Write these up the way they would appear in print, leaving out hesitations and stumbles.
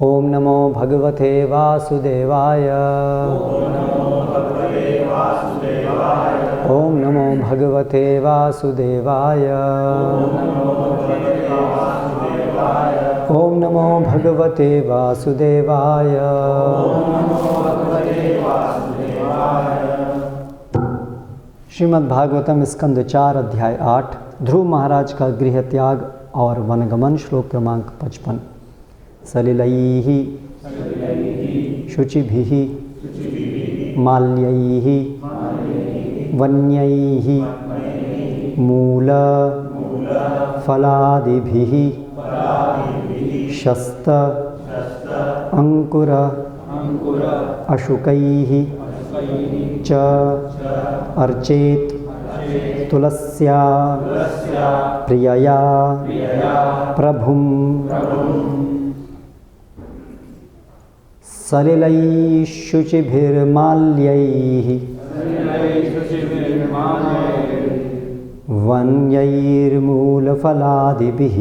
ओम नमो भगवते वासुदेवाय। ओम नमो भगवते वासुदेवाय। ओम नमो भगवते वासुदेवाय। श्रीमद् भागवतम स्कंद 4 अध्याय 8 ध्रुव महाराज का गृह त्याग और वनगमन। श्लोक क्रमांक 55। सलिलैः शुचिभिः माल्यैः वन्यैः मूल फलादिभिः शस्त अंकुर अशुकैः च अर्चेत तुलस्या प्रियया प्रभुं सलिलैः शुचिभिर्माल्यैः वन्यैर्मूलफलादिभिः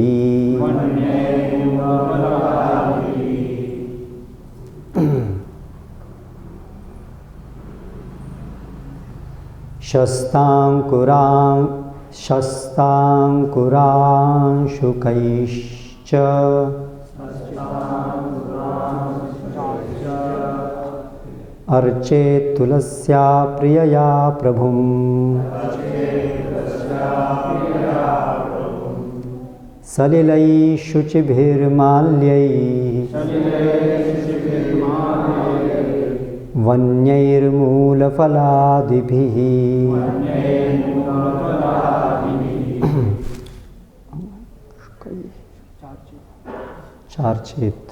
शस्तांकुरांशुकैश्च अर्चेत तुलस्या प्रियया प्रभुं सलिलैः शुचिभिर्माल्यैः वन्यैर्मूलफलादिभिः चार्चेत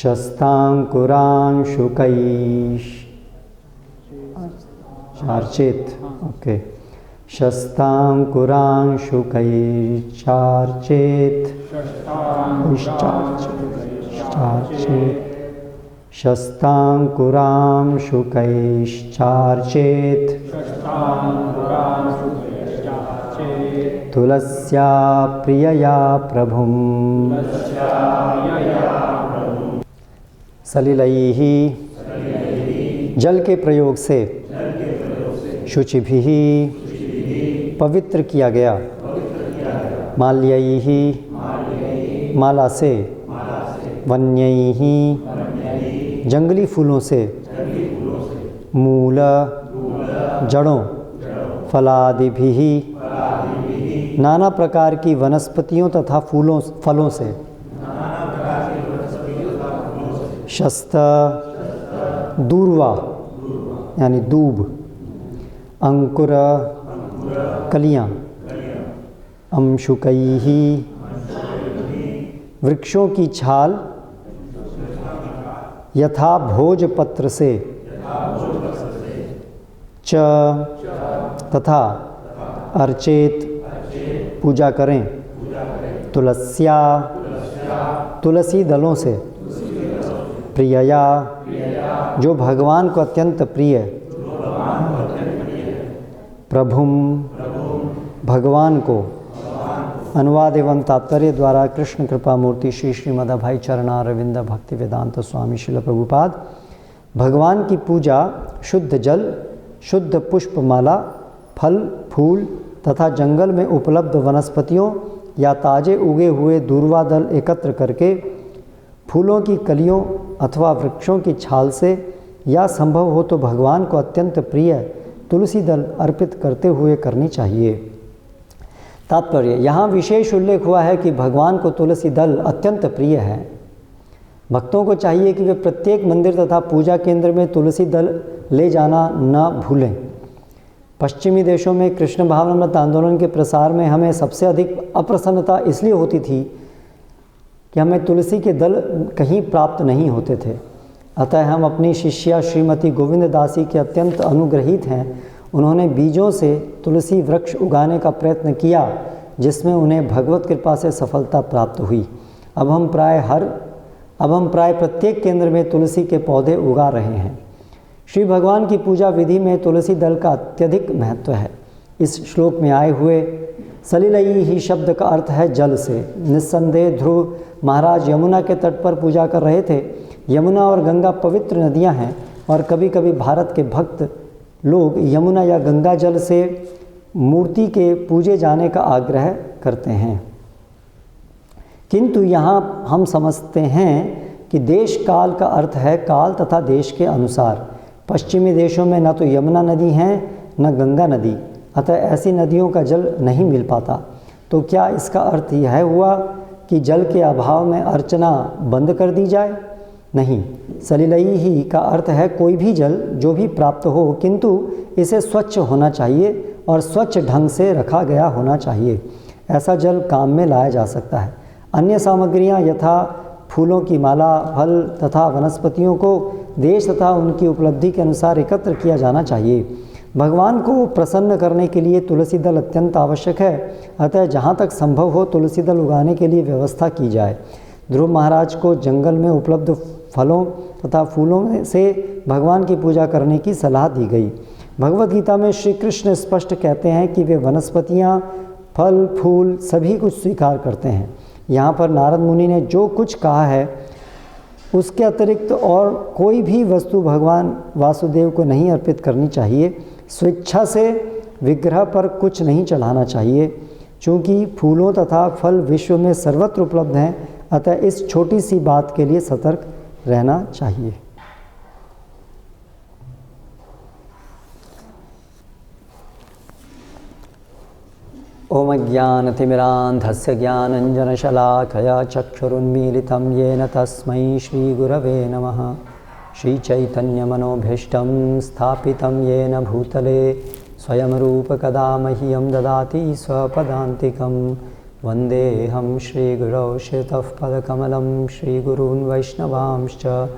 शस्तांकुरांशुकैः चार्चेत ओके शस्तांकुरांशुकैश्चार्चेत शस्तांकुरांशुकैश्चार्चेत तुलस्या प्रियया प्रभुं सलिलैः जल के प्रयोग से शुचिभिः पवित्र किया गया माल्यैः माला से वन्यैः जंगली फूलों से मूल जड़ों फलादिभिः नाना प्रकार की वनस्पतियों तथा फलों से शस्त दूर्वा यानी दूब अंकुर कलियां अंशुकैः वृक्षों की छाल यथा भोजपत्र से च तथा अर्चेत पूजा करें तुलस्या तुलसी दलों से प्रियया जो भगवान को अत्यंत प्रिय प्रभुं भगवान को अनुवाद एवं तात्पर्य द्वारा कृष्ण कृपा मूर्ति श्री श्रीमद भाई चरणारविंद भक्ति वेदांत स्वामी श्रील प्रभुपाद भगवान की पूजा शुद्ध जल शुद्ध पुष्पमाला फल फूल तथा जंगल में उपलब्ध वनस्पतियों या ताजे उगे हुए दूर्वा दल एकत्र करके फूलों की कलियों अथवा वृक्षों की छाल से या संभव हो तो भगवान को अत्यंत प्रिय तुलसी दल अर्पित करते हुए करनी चाहिए। तात्पर्य यहाँ विशेष उल्लेख हुआ है कि भगवान को तुलसी दल अत्यंत प्रिय है। भक्तों को चाहिए कि वे प्रत्येक मंदिर तथा पूजा केंद्र में तुलसी दल ले जाना न भूलें। पश्चिमी देशों में कृष्ण भावनामृत आंदोलन के प्रसार में हमें सबसे अधिक अप्रसन्नता इसलिए होती थी कि हमें तुलसी के दल कहीं प्राप्त नहीं होते थे। अतः हम अपनी शिष्या श्रीमती गोविंद दासी के अत्यंत अनुग्रहित हैं। उन्होंने बीजों से तुलसी वृक्ष उगाने का प्रयत्न किया जिसमें उन्हें भगवत कृपा से सफलता प्राप्त हुई। अब हम प्राय प्रत्येक केंद्र में तुलसी के पौधे उगा रहे हैं। श्री भगवान की पूजा विधि में तुलसी दल का अत्यधिक महत्व है। इस श्लोक में आए हुए सलिलई ही शब्द का अर्थ है जल से। निस्संदेह ध्रुव महाराज यमुना के तट पर पूजा कर रहे थे। यमुना और गंगा पवित्र नदियां हैं और कभी कभी भारत के भक्त लोग यमुना या गंगा जल से मूर्ति के पूजे जाने का आग्रह करते हैं, किंतु यहाँ हम समझते हैं कि देश काल का अर्थ है काल तथा देश के अनुसार। पश्चिमी देशों में न तो यमुना नदी है न गंगा नदी, अतः ऐसी नदियों का जल नहीं मिल पाता। तो क्या इसका अर्थ यह हुआ कि जल के अभाव में अर्चना बंद कर दी जाए? नहीं, सलिलई ही का अर्थ है कोई भी जल जो भी प्राप्त हो, किंतु इसे स्वच्छ होना चाहिए और स्वच्छ ढंग से रखा गया होना चाहिए। ऐसा जल काम में लाया जा सकता है। अन्य सामग्रियां यथा फूलों की माला, फल तथा वनस्पतियों को देश तथा उनकी उपलब्धि के अनुसार एकत्र किया जाना चाहिए। भगवान को प्रसन्न करने के लिए तुलसी दल अत्यंत आवश्यक है, अतः जहाँ तक संभव हो तुलसी दल उगाने के लिए व्यवस्था की जाए। ध्रुव महाराज को जंगल में उपलब्ध फलों तथा फूलों से भगवान की पूजा करने की सलाह दी गई। भगवद गीता में श्री कृष्ण स्पष्ट कहते हैं कि वे वनस्पतियाँ, फल, फूल सभी कुछ स्वीकार करते हैं। यहाँ पर नारद मुनि ने जो कुछ कहा है उसके अतिरिक्त और कोई भी वस्तु भगवान वासुदेव को नहीं अर्पित करनी चाहिए। स्वेच्छा से विग्रह पर कुछ नहीं चढ़ाना चाहिए। चूँकि फूलों तथा फल विश्व में सर्वत्र उपलब्ध हैं, अतः इस छोटी सी बात के लिए सतर्क रहना चाहिए। ओम ज्ञानतिमिरान्धस्य ज्ञानञ्जनशलाकया चक्षुरुन्मीलितं येन तस्मै श्रीगुरवे नमः। श्रीचैतन्यमनोभीष्टं स्थापितं येन भूतले स्वयं रूपकदा मह्यं ददाति स्वपदान्तिकं। वन्देऽहं श्रीगुरौ शिरतः पदकमलं श्रीगुरून् वैष्णवांश्च।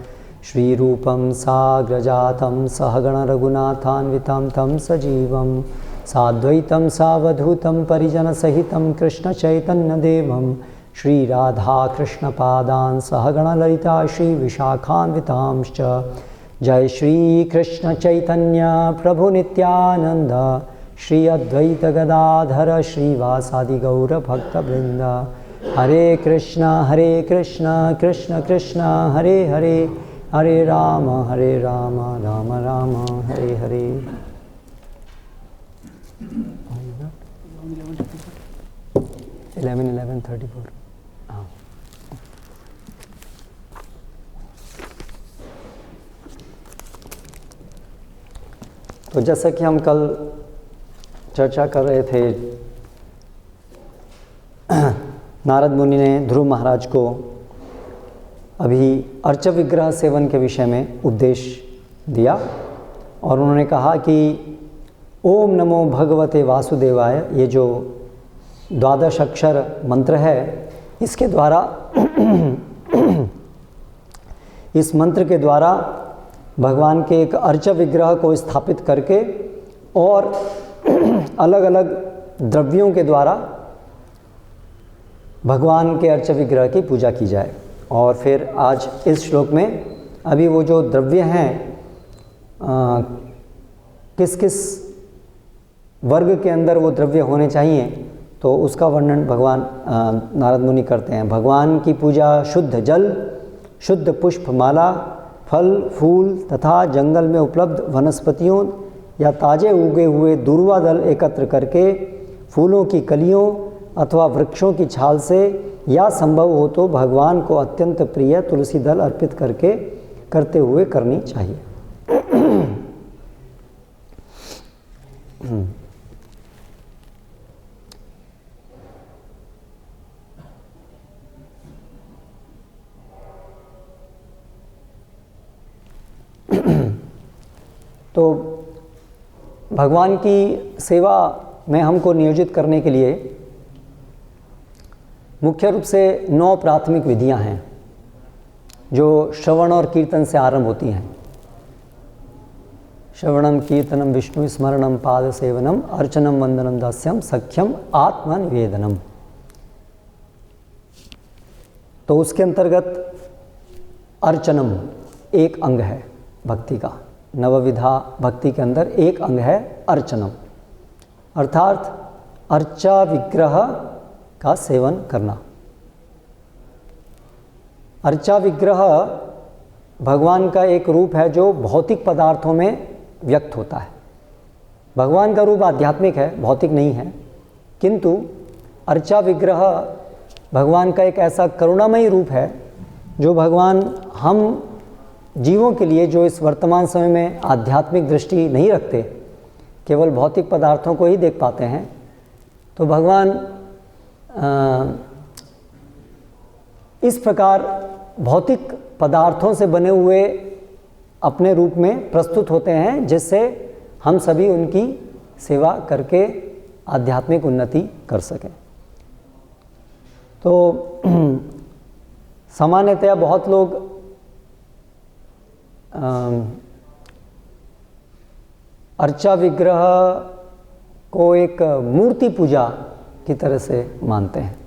श्रीरूपं साग्रजातं सहगणरघुनाथान्वितं तं सजीवं साद्वैतं सावधूतं परिजनसहितं कृष्णचैतन्यदेवं श्रीराधाकृष्णपादान् सहगणललिता श्रीविशाखान्वितांश्च। जय श्रीकृष्णचैतन्य प्रभु नित्यानन्द श्री अद्वैत गदाधर श्रीवासादि गौरभक्तवृन्द। हरे कृष्ण कृष्ण कृष्ण हरे हरे, हरे राम राम राम हरे हरे। 11:34 हाँ। तो जैसा कि हम कल चर्चा कर रहे थे, नारद मुनि ने ध्रुव महाराज को अभी अर्च विग्रह सेवन के विषय में उपदेश दिया और उन्होंने कहा कि ओम नमो भगवते वासुदेवाय, ये जो 12 अक्षर मंत्र है, इसके द्वारा इस मंत्र के द्वारा भगवान के एक अर्च विग्रह को स्थापित करके और अलग अलग द्रव्यों के द्वारा भगवान के अर्च विग्रह की पूजा की जाए। और फिर आज इस श्लोक में अभी वो जो द्रव्य हैं किस किस वर्ग के अंदर वो द्रव्य होने चाहिए, तो उसका वर्णन भगवान नारद मुनि करते हैं। भगवान की पूजा शुद्ध जल, शुद्ध पुष्प माला, फल फूल तथा जंगल में उपलब्ध वनस्पतियों या ताजे उगे हुए दूर्वा दल एकत्र करके फूलों की कलियों अथवा वृक्षों की छाल से या संभव हो तो भगवान को अत्यंत प्रिय तुलसी दल अर्पित करते हुए करनी चाहिए। तो भगवान की सेवा में हमको नियोजित करने के लिए मुख्य रूप से 9 प्राथमिक विधियां हैं जो श्रवण और कीर्तन से आरंभ होती हैं। श्रवणम कीर्तनम विष्णु स्मरणम पाद सेवनम अर्चनम वंदनम दास्यम सख्यम आत्मनिवेदनम। तो उसके अंतर्गत अर्चनम एक अंग है भक्ति का। नवविधा भक्ति के अंदर एक अंग है अर्चनम, अर्थात अर्चा विग्रह का सेवन करना। अर्चा विग्रह भगवान का एक रूप है जो भौतिक पदार्थों में व्यक्त होता है। भगवान का रूप आध्यात्मिक है, भौतिक नहीं है, किंतु अर्चा विग्रह भगवान का एक ऐसा करुणामयी रूप है जो भगवान हम जीवों के लिए, जो इस वर्तमान समय में आध्यात्मिक दृष्टि नहीं रखते, केवल भौतिक पदार्थों को ही देख पाते हैं, तो भगवान इस प्रकार भौतिक पदार्थों से बने हुए अपने रूप में प्रस्तुत होते हैं, जिससे हम सभी उनकी सेवा करके आध्यात्मिक उन्नति कर सकें। तो सामान्यतया बहुत लोग अर्चा विग्रह को एक मूर्ति पूजा की तरह से मानते हैं।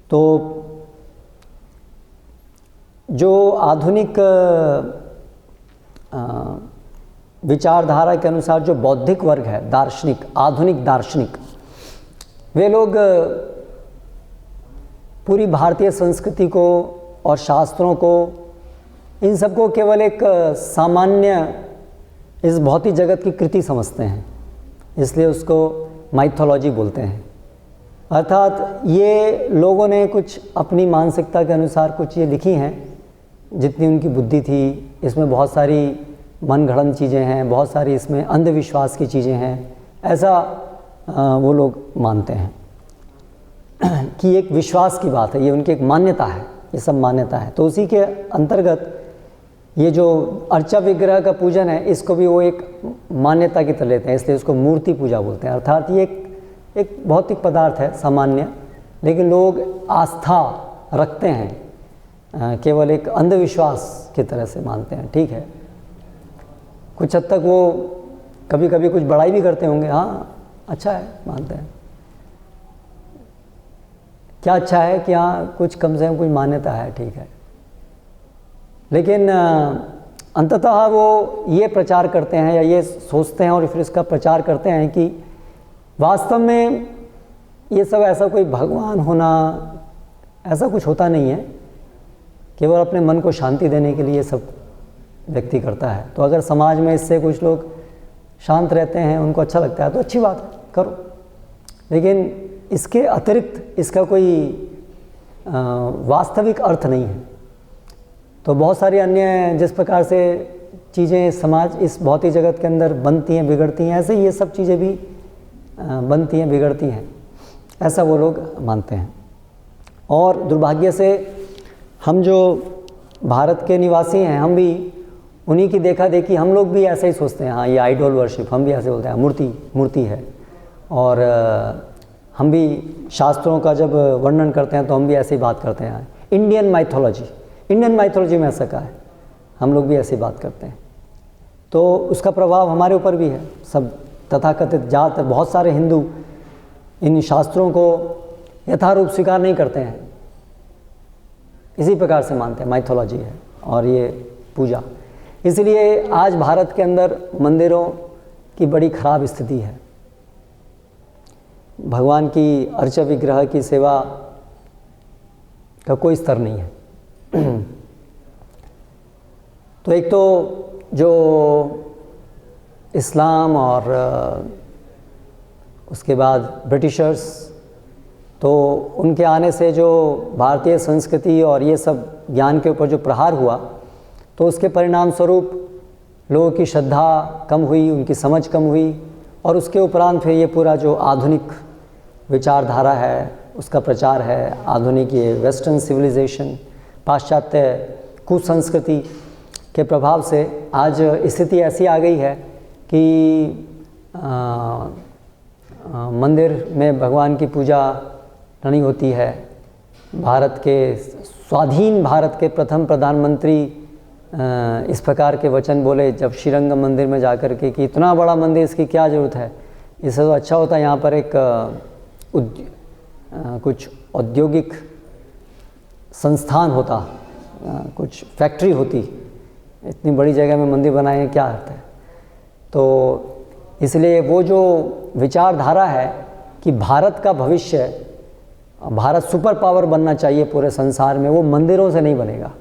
तो जो आधुनिक विचारधारा के अनुसार जो बौद्धिक वर्ग है, दार्शनिक, आधुनिक दार्शनिक, वे लोग पूरी भारतीय संस्कृति को और शास्त्रों को, इन सबको केवल एक सामान्य इस भौतिक जगत की कृति समझते हैं, इसलिए उसको माइथोलॉजी बोलते हैं। अर्थात ये लोगों ने कुछ अपनी मानसिकता के अनुसार कुछ ये लिखी हैं, जितनी उनकी बुद्धि थी। इसमें बहुत सारी मनगढ़ंत चीज़ें हैं, बहुत सारी इसमें अंधविश्वास की चीज़ें हैं, ऐसा वो लोग मानते हैं कि एक विश्वास की बात है, ये उनकी एक मान्यता है, ये सब मान्यता है। तो उसी के अंतर्गत ये जो अर्चा विग्रह का पूजन है, इसको भी वो एक मान्यता की तरह लेते हैं, इसलिए उसको मूर्ति पूजा बोलते हैं। अर्थात ये एक भौतिक पदार्थ है सामान्य, लेकिन लोग आस्था रखते हैं, केवल एक अंधविश्वास की तरह से मानते हैं। ठीक है, कुछ हद तक वो कभी कभी कुछ बड़ाई भी करते होंगे, हाँ अच्छा है, मानते हैं। क्या अच्छा है कि हाँ कुछ कम से कम कुछ मान्यता है, ठीक है। लेकिन अंततः वो ये प्रचार करते हैं या ये सोचते हैं और फिर इसका प्रचार करते हैं कि वास्तव में ये सब ऐसा कोई भगवान होना, ऐसा कुछ होता नहीं है, केवल अपने मन को शांति देने के लिए सब व्यक्ति करता है। तो अगर समाज में इससे कुछ लोग शांत रहते हैं, उनको अच्छा लगता है, तो अच्छी बात है, करो। लेकिन इसके अतिरिक्त इसका कोई वास्तविक अर्थ नहीं है। तो बहुत सारी अन्य जिस प्रकार से चीज़ें समाज इस भौतिक जगत के अंदर बनती हैं, बिगड़ती हैं, ऐसे ये सब चीज़ें भी बनती हैं, बिगड़ती हैं, ऐसा वो लोग मानते हैं। और दुर्भाग्य से हम जो भारत के निवासी हैं, हम भी उन्हीं की देखा देखी, हम लोग भी ऐसे ही सोचते हैं, हाँ ये आइडल वर्शिप, हम भी ऐसे बोलते हैं, मूर्ति है। और हम भी शास्त्रों का जब वर्णन करते हैं तो हम भी ऐसे ही बात करते हैं। इंडियन माइथोलॉजी में ऐसा कहा है, हम लोग भी ऐसी बात करते हैं। तो उसका प्रभाव हमारे ऊपर भी है। सब तथाकथित ज़्यादातर बहुत सारे हिंदू इन शास्त्रों को यथारूप स्वीकार नहीं करते हैं, इसी प्रकार से मानते हैं माइथोलॉजी है और ये पूजा। इसलिए आज भारत के अंदर मंदिरों की बड़ी खराब स्थिति है। भगवान की अर्चा विग्रह की सेवा का कोई स्तर नहीं है। तो एक तो जो इस्लाम और उसके बाद ब्रिटिशर्स, तो उनके आने से जो भारतीय संस्कृति और ये सब ज्ञान के ऊपर जो प्रहार हुआ, तो उसके परिणाम स्वरूप लोगों की श्रद्धा कम हुई, उनकी समझ कम हुई, और उसके उपरांत फिर ये पूरा जो आधुनिक विचारधारा है उसका प्रचार है। आधुनिक ये वेस्टर्न सिविलाइजेशन, पाश्चात्य कुसंस्कृति के प्रभाव से आज स्थिति ऐसी आ गई है कि मंदिर में भगवान की पूजा नहीं होती है। भारत के स्वाधीन भारत के प्रथम प्रधानमंत्री इस प्रकार के वचन बोले जब श्रीरंगम मंदिर में जाकर के कि इतना बड़ा मंदिर, इसकी क्या ज़रूरत है, इससे तो अच्छा होता यहाँ पर एक कुछ औद्योगिक संस्थान होता, कुछ फैक्ट्री होती, इतनी बड़ी जगह में मंदिर बनाए हैं, क्या अर्थ है। तो इसलिए वो जो विचारधारा है कि भारत का भविष्य, भारत सुपर पावर बनना चाहिए पूरे संसार में, वो मंदिरों से नहीं बनेगा,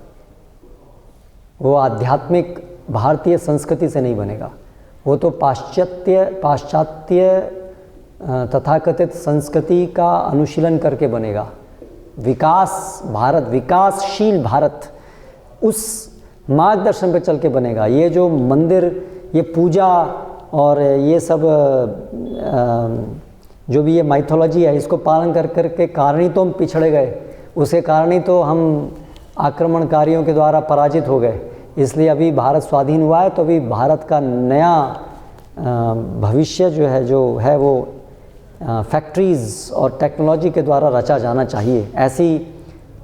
वो आध्यात्मिक भारतीय संस्कृति से नहीं बनेगा, वो तो पाश्चात्य तथाकथित संस्कृति का अनुशीलन करके बनेगा। विकास भारत, विकासशील भारत, उस मार्गदर्शन पर चल के बनेगा। ये जो मंदिर, ये पूजा और ये सब जो भी ये माइथोलॉजी है, इसको पालन कर कर के कारण ही तो हम पिछड़े गए, उसे कारण ही तो हम आक्रमणकारियों के द्वारा पराजित हो गए। इसलिए अभी भारत स्वाधीन हुआ है, तो अभी भारत का नया भविष्य जो है वो फैक्ट्रीज़ और टेक्नोलॉजी के द्वारा रचा जाना चाहिए। ऐसी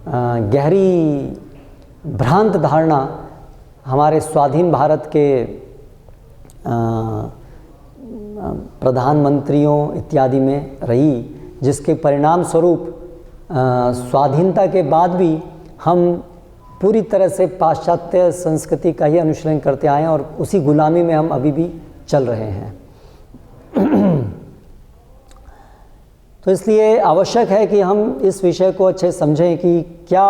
गहरी भ्रांत धारणा हमारे स्वाधीन भारत के प्रधानमंत्रियों इत्यादि में रही, जिसके परिणाम स्वरूप स्वाधीनता के बाद भी हम पूरी तरह से पाश्चात्य संस्कृति का ही अनुसरण करते आए हैं और उसी गुलामी में हम अभी भी चल रहे हैं। तो इसलिए आवश्यक है कि हम इस विषय को अच्छे समझें कि क्या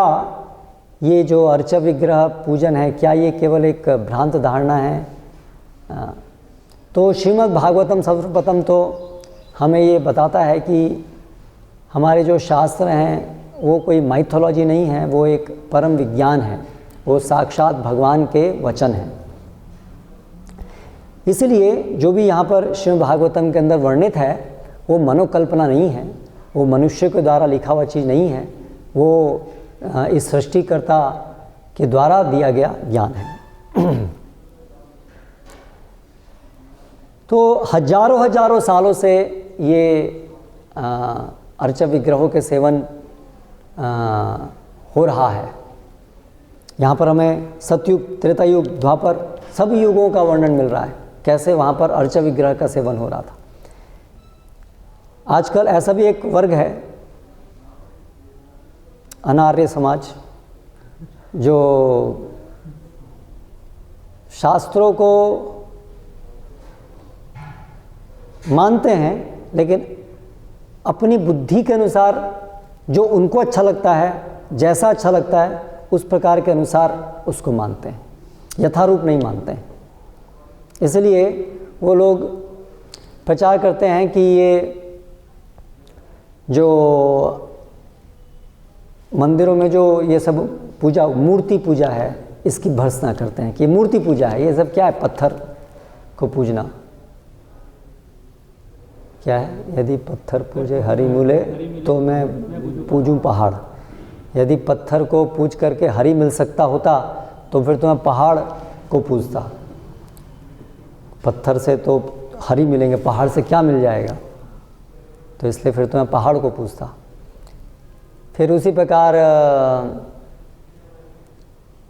ये जो अर्चा विग्रह पूजन है, क्या ये केवल एक भ्रांत धारणा है। तो श्रीमद् भागवतम सर्वप्रथम तो हमें ये बताता है कि हमारे जो शास्त्र हैं वो कोई माइथोलॉजी नहीं है, वो एक परम विज्ञान है, वो साक्षात भगवान के वचन हैं। इसलिए जो भी यहाँ पर श्रीमद् भागवतम के अंदर वर्णित है वो मनोकल्पना नहीं है, वो मनुष्य के द्वारा लिखा हुआ चीज़ नहीं है, वो इस सृष्टिकर्ता के द्वारा दिया गया ज्ञान है। तो हजारों सालों से ये अर्चा विग्रहों के सेवन हो रहा है। यहाँ पर हमें सतयुग, त्रेता युग, द्वापर सभी युगों का वर्णन मिल रहा है, कैसे वहाँ पर अर्चा विग्रह का सेवन हो रहा था। आजकल ऐसा भी एक वर्ग है, अनार्य समाज, जो शास्त्रों को मानते हैं लेकिन अपनी बुद्धि के अनुसार जो उनको अच्छा लगता है, जैसा अच्छा लगता है उस प्रकार के अनुसार उसको मानते हैं, यथारूप नहीं मानते हैं। इसलिए वो लोग प्रचार करते हैं कि ये जो मंदिरों में जो ये सब पूजा, मूर्ति पूजा है, इसकी भर्त्सना करते हैं कि मूर्ति पूजा है। ये सब क्या है? पत्थर को पूजना। क्या है? यदि पत्थर पूजे हरि मिले तो मैं पूजूं पहाड़। यदि पत्थर को पूज करके हरि मिल सकता होता तो फिर तो मैं पहाड़ को पूजता। पत्थर से तो हरि मिलेंगे, पहाड़ से क्या मिल जाएगा? तो इसलिए फिर तो मैं पहाड़ को पूजता। फिर उसी प्रकार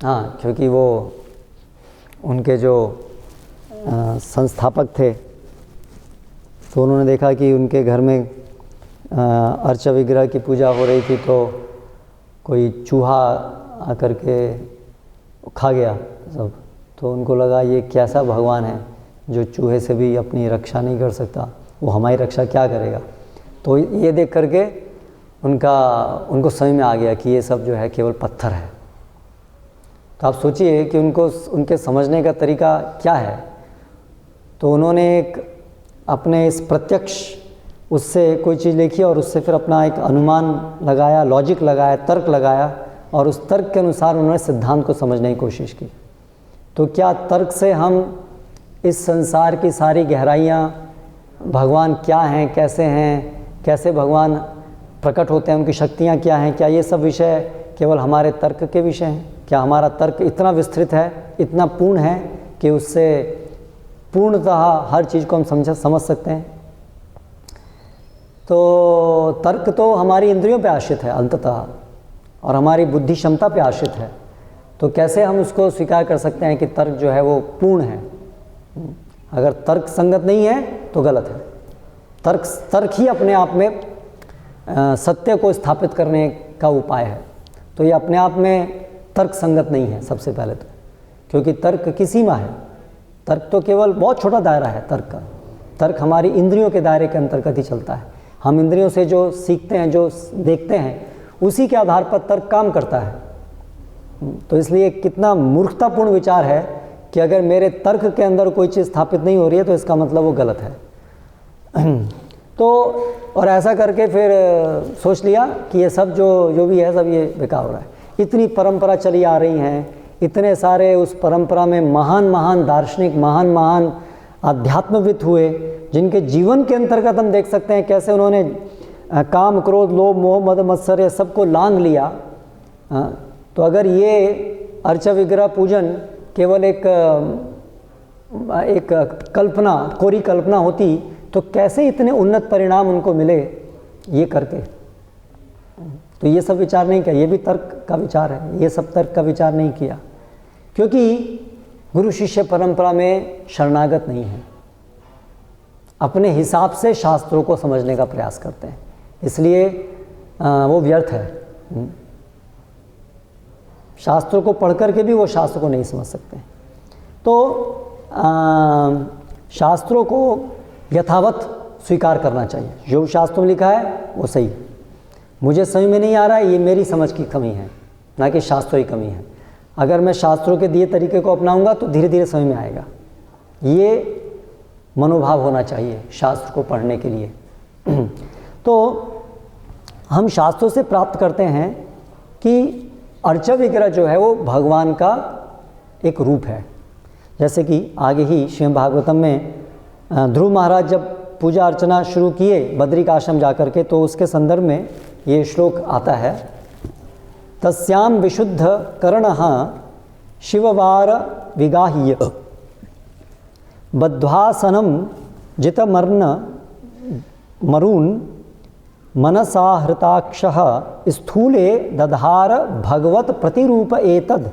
हाँ, क्योंकि वो उनके जो संस्थापक थे तो उन्होंने देखा कि उनके घर में अर्चा विग्रह की पूजा हो रही थी, तो कोई चूहा आकर के खा गया सब। तो उनको लगा ये कैसा भगवान है जो चूहे से भी अपनी रक्षा नहीं कर सकता, वो हमारी रक्षा क्या करेगा। तो ये देख करके उनको समझ में आ गया कि ये सब जो है केवल पत्थर है। तो आप सोचिए कि उनके समझने का तरीका क्या है। तो उन्होंने एक अपने इस प्रत्यक्ष उससे कोई चीज़ लिखी और उससे फिर अपना एक अनुमान लगाया, लॉजिक लगाया, तर्क लगाया और उस तर्क के अनुसार उन्होंने सिद्धांत को समझने की कोशिश की। तो क्या तर्क से हम इस संसार की सारी गहराइयाँ, भगवान क्या हैं, कैसे हैं, कैसे भगवान प्रकट होते हैं, उनकी शक्तियाँ क्या हैं, क्या ये सब विषय केवल हमारे तर्क के विषय हैं? क्या हमारा तर्क इतना विस्तृत है, इतना पूर्ण है कि उससे पूर्णतः हर चीज़ को हम समझ सकते हैं? तो तर्क तो हमारी इंद्रियों पे आश्रित है अंततः और हमारी बुद्धि क्षमता पे आश्रित है। तो कैसे हम उसको स्वीकार कर सकते हैं कि तर्क जो है वो पूर्ण है? अगर तर्क संगत नहीं है तो गलत है। तर्क ही अपने आप में सत्य को स्थापित करने का उपाय है। तो ये अपने आप में तर्क संगत नहीं है सबसे पहले तो, क्योंकि तर्क की सीमा है। तर्क तो केवल बहुत छोटा दायरा है तर्क का। तर्क हमारी इंद्रियों के दायरे के अंतर्गत ही चलता है। हम इंद्रियों से जो सीखते हैं, जो देखते हैं, उसी के आधार पर तर्क काम करता है। तो इसलिए कितना मूर्खतापूर्ण विचार है कि अगर मेरे तर्क के अंदर कोई चीज़ स्थापित नहीं हो रही है तो इसका मतलब वो गलत है। तो और ऐसा करके फिर सोच लिया कि ये सब जो भी है सब ये बेकार हो रहा है। इतनी परंपरा चली आ रही हैं, इतने सारे उस परंपरा में महान महान दार्शनिक, महान महान आध्यात्मविद हुए, जिनके जीवन के अंतर्गत हम देख सकते हैं कैसे उन्होंने काम, क्रोध, लोभ, मोह, मद, मत्सर सबको लांघ लिया। तो अगर ये अर्चा विग्रह पूजन केवल एक कल्पना, कोरी कल्पना होती तो कैसे इतने उन्नत परिणाम उनको मिले ये करके। तो ये सब विचार नहीं किया, ये भी तर्क का विचार है, ये सब तर्क का विचार नहीं किया, क्योंकि गुरु शिष्य परंपरा में शरणागत नहीं है, अपने हिसाब से शास्त्रों को समझने का प्रयास करते हैं, इसलिए वो व्यर्थ है। शास्त्रों को पढ़ करके भी वो शास्त्र को नहीं समझ सकते। तो शास्त्रों को यथावत स्वीकार करना चाहिए, जो शास्त्रों में लिखा है वो सही। मुझे समझ में नहीं आ रहा है, ये मेरी समझ की कमी है, ना कि शास्त्रों की कमी है। अगर मैं शास्त्रों के दिए तरीके को अपनाऊंगा तो धीरे धीरे समझ में आएगा। ये मनोभाव होना चाहिए शास्त्र को पढ़ने के लिए। तो हम शास्त्रों से प्राप्त करते हैं कि अर्चा विग्रह जो है वो भगवान का एक रूप है। जैसे कि आगे ही श्रीमद् भागवतम में ध्रुव महाराज जब पूजा अर्चना शुरू किए बद्रिक आश्रम जाकर के, तो उसके संदर्भ में ये श्लोक आता है, तस्याम विशुद्ध कर्णः शिववार विगाह्य बद्ध्वासनम जितमर्ण मरून मनसाहृताक्षः स्थूले दधार भगवत प्रतिरूप एतद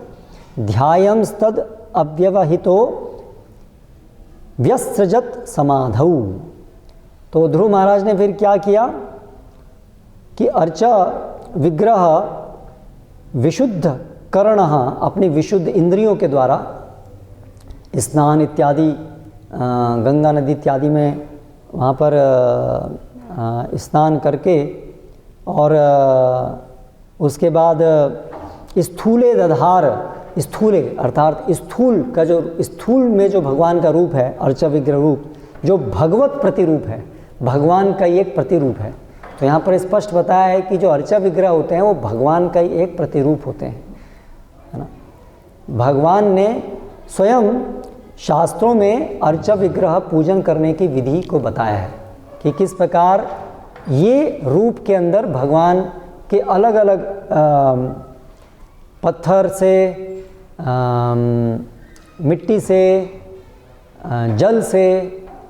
ध्यायंस्तद अव्यवहितो व्यस्त्रजत समाधौ। तो ध्रुव महाराज ने फिर क्या किया कि अर्चा विग्रह विशुद्ध कर्णः अपनी विशुद्ध इंद्रियों के द्वारा स्नान इत्यादि, गंगा नदी इत्यादि में वहाँ पर स्नान करके और उसके बाद स्थूले दधार, स्थूले अर्थात स्थूल का जो स्थूल में जो भगवान का रूप है, अर्चा विग्रह रूप जो भगवत प्रतिरूप है, भगवान का ही एक प्रतिरूप है। तो यहाँ पर स्पष्ट बताया है कि जो अर्चा विग्रह होते हैं वो भगवान का ही एक प्रतिरूप होते हैं, है ना। भगवान ने स्वयं शास्त्रों में अर्चा विग्रह पूजन करने की विधि को बताया है कि किस प्रकार ये रूप के अंदर भगवान के अलग अलग पत्थर से, मिट्टी से, जल से,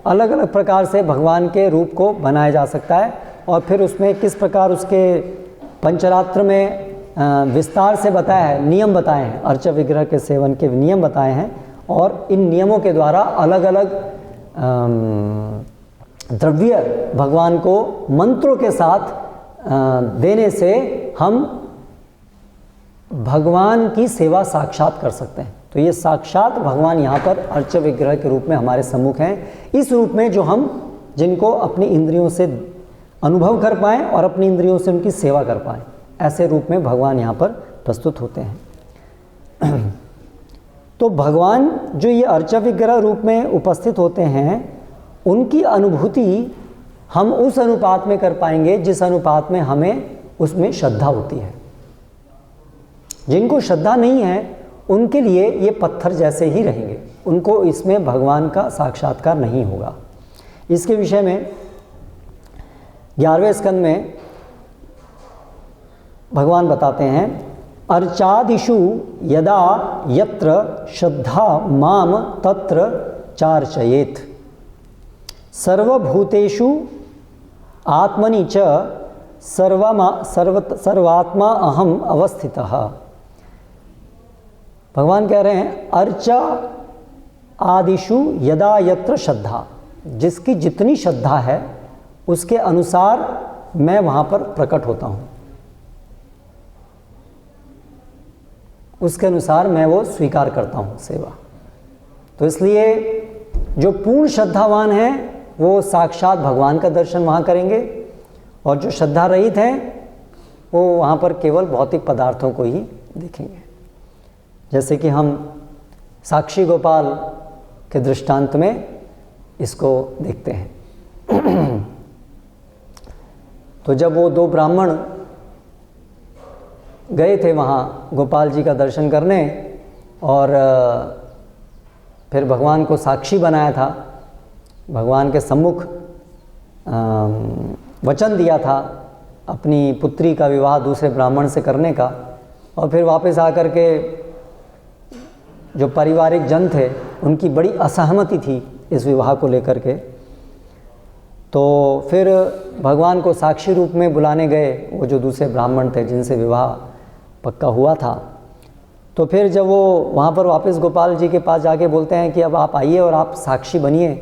अलग अलग प्रकार से भगवान के रूप को बनाया जा सकता है। और फिर उसमें किस प्रकार उसके पंचरात्र में विस्तार से बताया है, नियम बताए हैं, अर्चा विग्रह के सेवन के नियम बताए हैं। और इन नियमों के द्वारा अलग अलग द्रव्य भगवान को मंत्रों के साथ देने से हम भगवान की सेवा साक्षात कर सकते हैं। तो ये साक्षात भगवान यहाँ पर अर्चा विग्रह के रूप में हमारे सम्मुख हैं। इस रूप में जो हम जिनको अपनी इंद्रियों से अनुभव कर पाएँ और अपनी इंद्रियों से उनकी सेवा कर पाएँ, ऐसे रूप में भगवान यहाँ पर प्रस्तुत होते हैं। तो भगवान जो ये अर्चा विग्रह रूप में उपस्थित होते हैं, उनकी अनुभूति हम उस अनुपात में कर पाएंगे जिस अनुपात में हमें उसमें श्रद्धा होती है। जिनको श्रद्धा नहीं है उनके लिए ये पत्थर जैसे ही रहेंगे, उनको इसमें भगवान का साक्षात्कार नहीं होगा। इसके विषय में 11वें स्कंद में भगवान बताते हैं, अर्चादिषु यदा यत्र श्रद्धा माम तत्र चार्चयेत् सर्वभूतेषु आत्मनि च सर्वात्मा अहम अवस्थितः। भगवान कह रहे हैं अर्चा आदिषु यदा यत्र श्रद्धा, जिसकी जितनी श्रद्धा है उसके अनुसार मैं वहाँ पर प्रकट होता हूँ, उसके अनुसार मैं वो स्वीकार करता हूँ सेवा। तो इसलिए जो पूर्ण श्रद्धावान है वो साक्षात भगवान का दर्शन वहाँ करेंगे, और जो श्रद्धा रहित हैं वो वहाँ पर केवल भौतिक पदार्थों को ही देखेंगे। जैसे कि हम साक्षी गोपाल के दृष्टांत में इसको देखते हैं। तो जब वो 2 ब्राह्मण गए थे वहाँ गोपाल जी का दर्शन करने, और फिर भगवान को साक्षी बनाया था, भगवान के सम्मुख वचन दिया था अपनी पुत्री का विवाह दूसरे ब्राह्मण से करने का, और फिर वापस आकर के जो पारिवारिक जन थे उनकी बड़ी असहमति थी इस विवाह को लेकर के। तो फिर भगवान को साक्षी रूप में बुलाने गए वो जो दूसरे ब्राह्मण थे जिनसे विवाह पक्का हुआ था। तो फिर जब वो वहाँ पर वापस गोपाल जी के पास जाके बोलते हैं कि अब आप आइए और आप साक्षी बनिए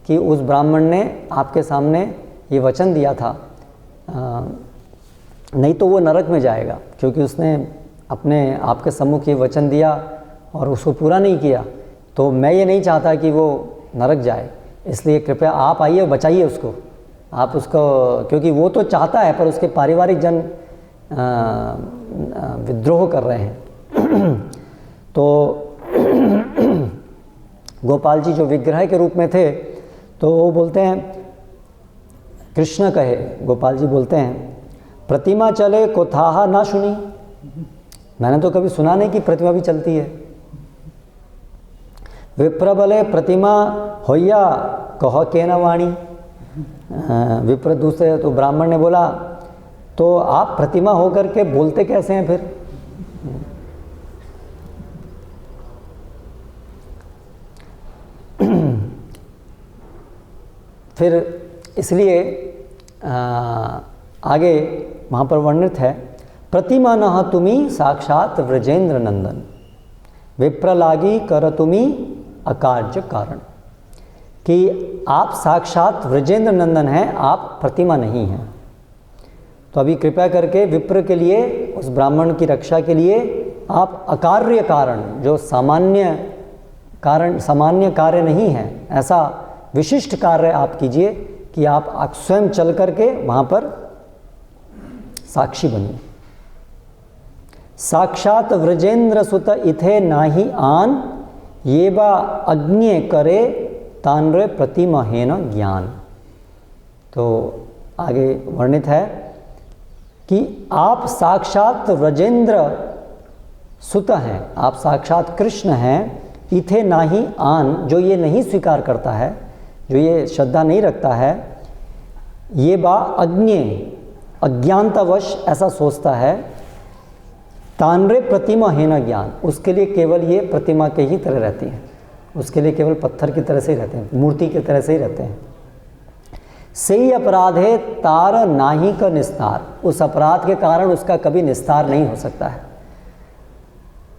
कि उस ब्राह्मण ने आपके सामने ये वचन दिया था, नहीं तो वो नरक में जाएगा, क्योंकि उसने अपने आपके सम्मुख ये वचन दिया और उसको पूरा नहीं किया। तो मैं ये नहीं चाहता कि वो नरक जाए, इसलिए कृपया आप आइए और बचाइए उसको, आप उसको, क्योंकि वो तो चाहता है पर उसके पारिवारिक जन विद्रोह कर रहे हैं। तो गोपाल जी जो विग्रह के रूप में थे, तो वो बोलते हैं, कृष्ण कहे, गोपाल जी बोलते हैं, प्रतिमा चले कोथाहा ना सुनी। मैंने तो कभी सुना नहीं कि प्रतिमा भी चलती है। विप्र बले प्रतिमा होया कह के न वाणी। विप्र दूसरे, तो ब्राह्मण ने बोला, तो आप प्रतिमा होकर के बोलते कैसे हैं फिर? फिर इसलिए आगे वहाँ पर वर्णित है, प्रतिमा नह तुमी साक्षात व्रजेंद्र नंदन, विप्र लागी कर तुमी अकार्य कारण। कि आप साक्षात व्रजेंद्र नंदन हैं, आप प्रतिमा नहीं हैं। तो अभी कृपया करके विप्र के लिए, उस ब्राह्मण की रक्षा के लिए आप अकार्य कारण, जो सामान्य कारण, सामान्य कार्य नहीं है, ऐसा विशिष्ट कार्य आप कीजिए कि आप स्वयं चल करके वहाँ पर साक्षी बनिए। साक्षात व्रजेंद्र सुत इथे नाही आन, ये बा अज्ञे करे तान्रे प्रतिमहेन ज्ञान। तो आगे वर्णित है कि आप साक्षात व्रजेंद्र सुत हैं, आप साक्षात कृष्ण हैं, इथे नाही आन, जो ये नहीं स्वीकार करता है, जो ये श्रद्धा नहीं रखता है, ये बा अज्ञे, अज्ञानतावश ऐसा सोचता है, तान्रे प्रतिमा है न ज्ञान, उसके लिए केवल ये प्रतिमा के ही तरह रहती हैं, उसके लिए केवल पत्थर की तरह से ही रहते हैं, मूर्ति की तरह से ही रहते हैं। सही अपराधे तार नाही का निस्तार, उस अपराध के कारण उसका कभी निस्तार नहीं हो सकता है।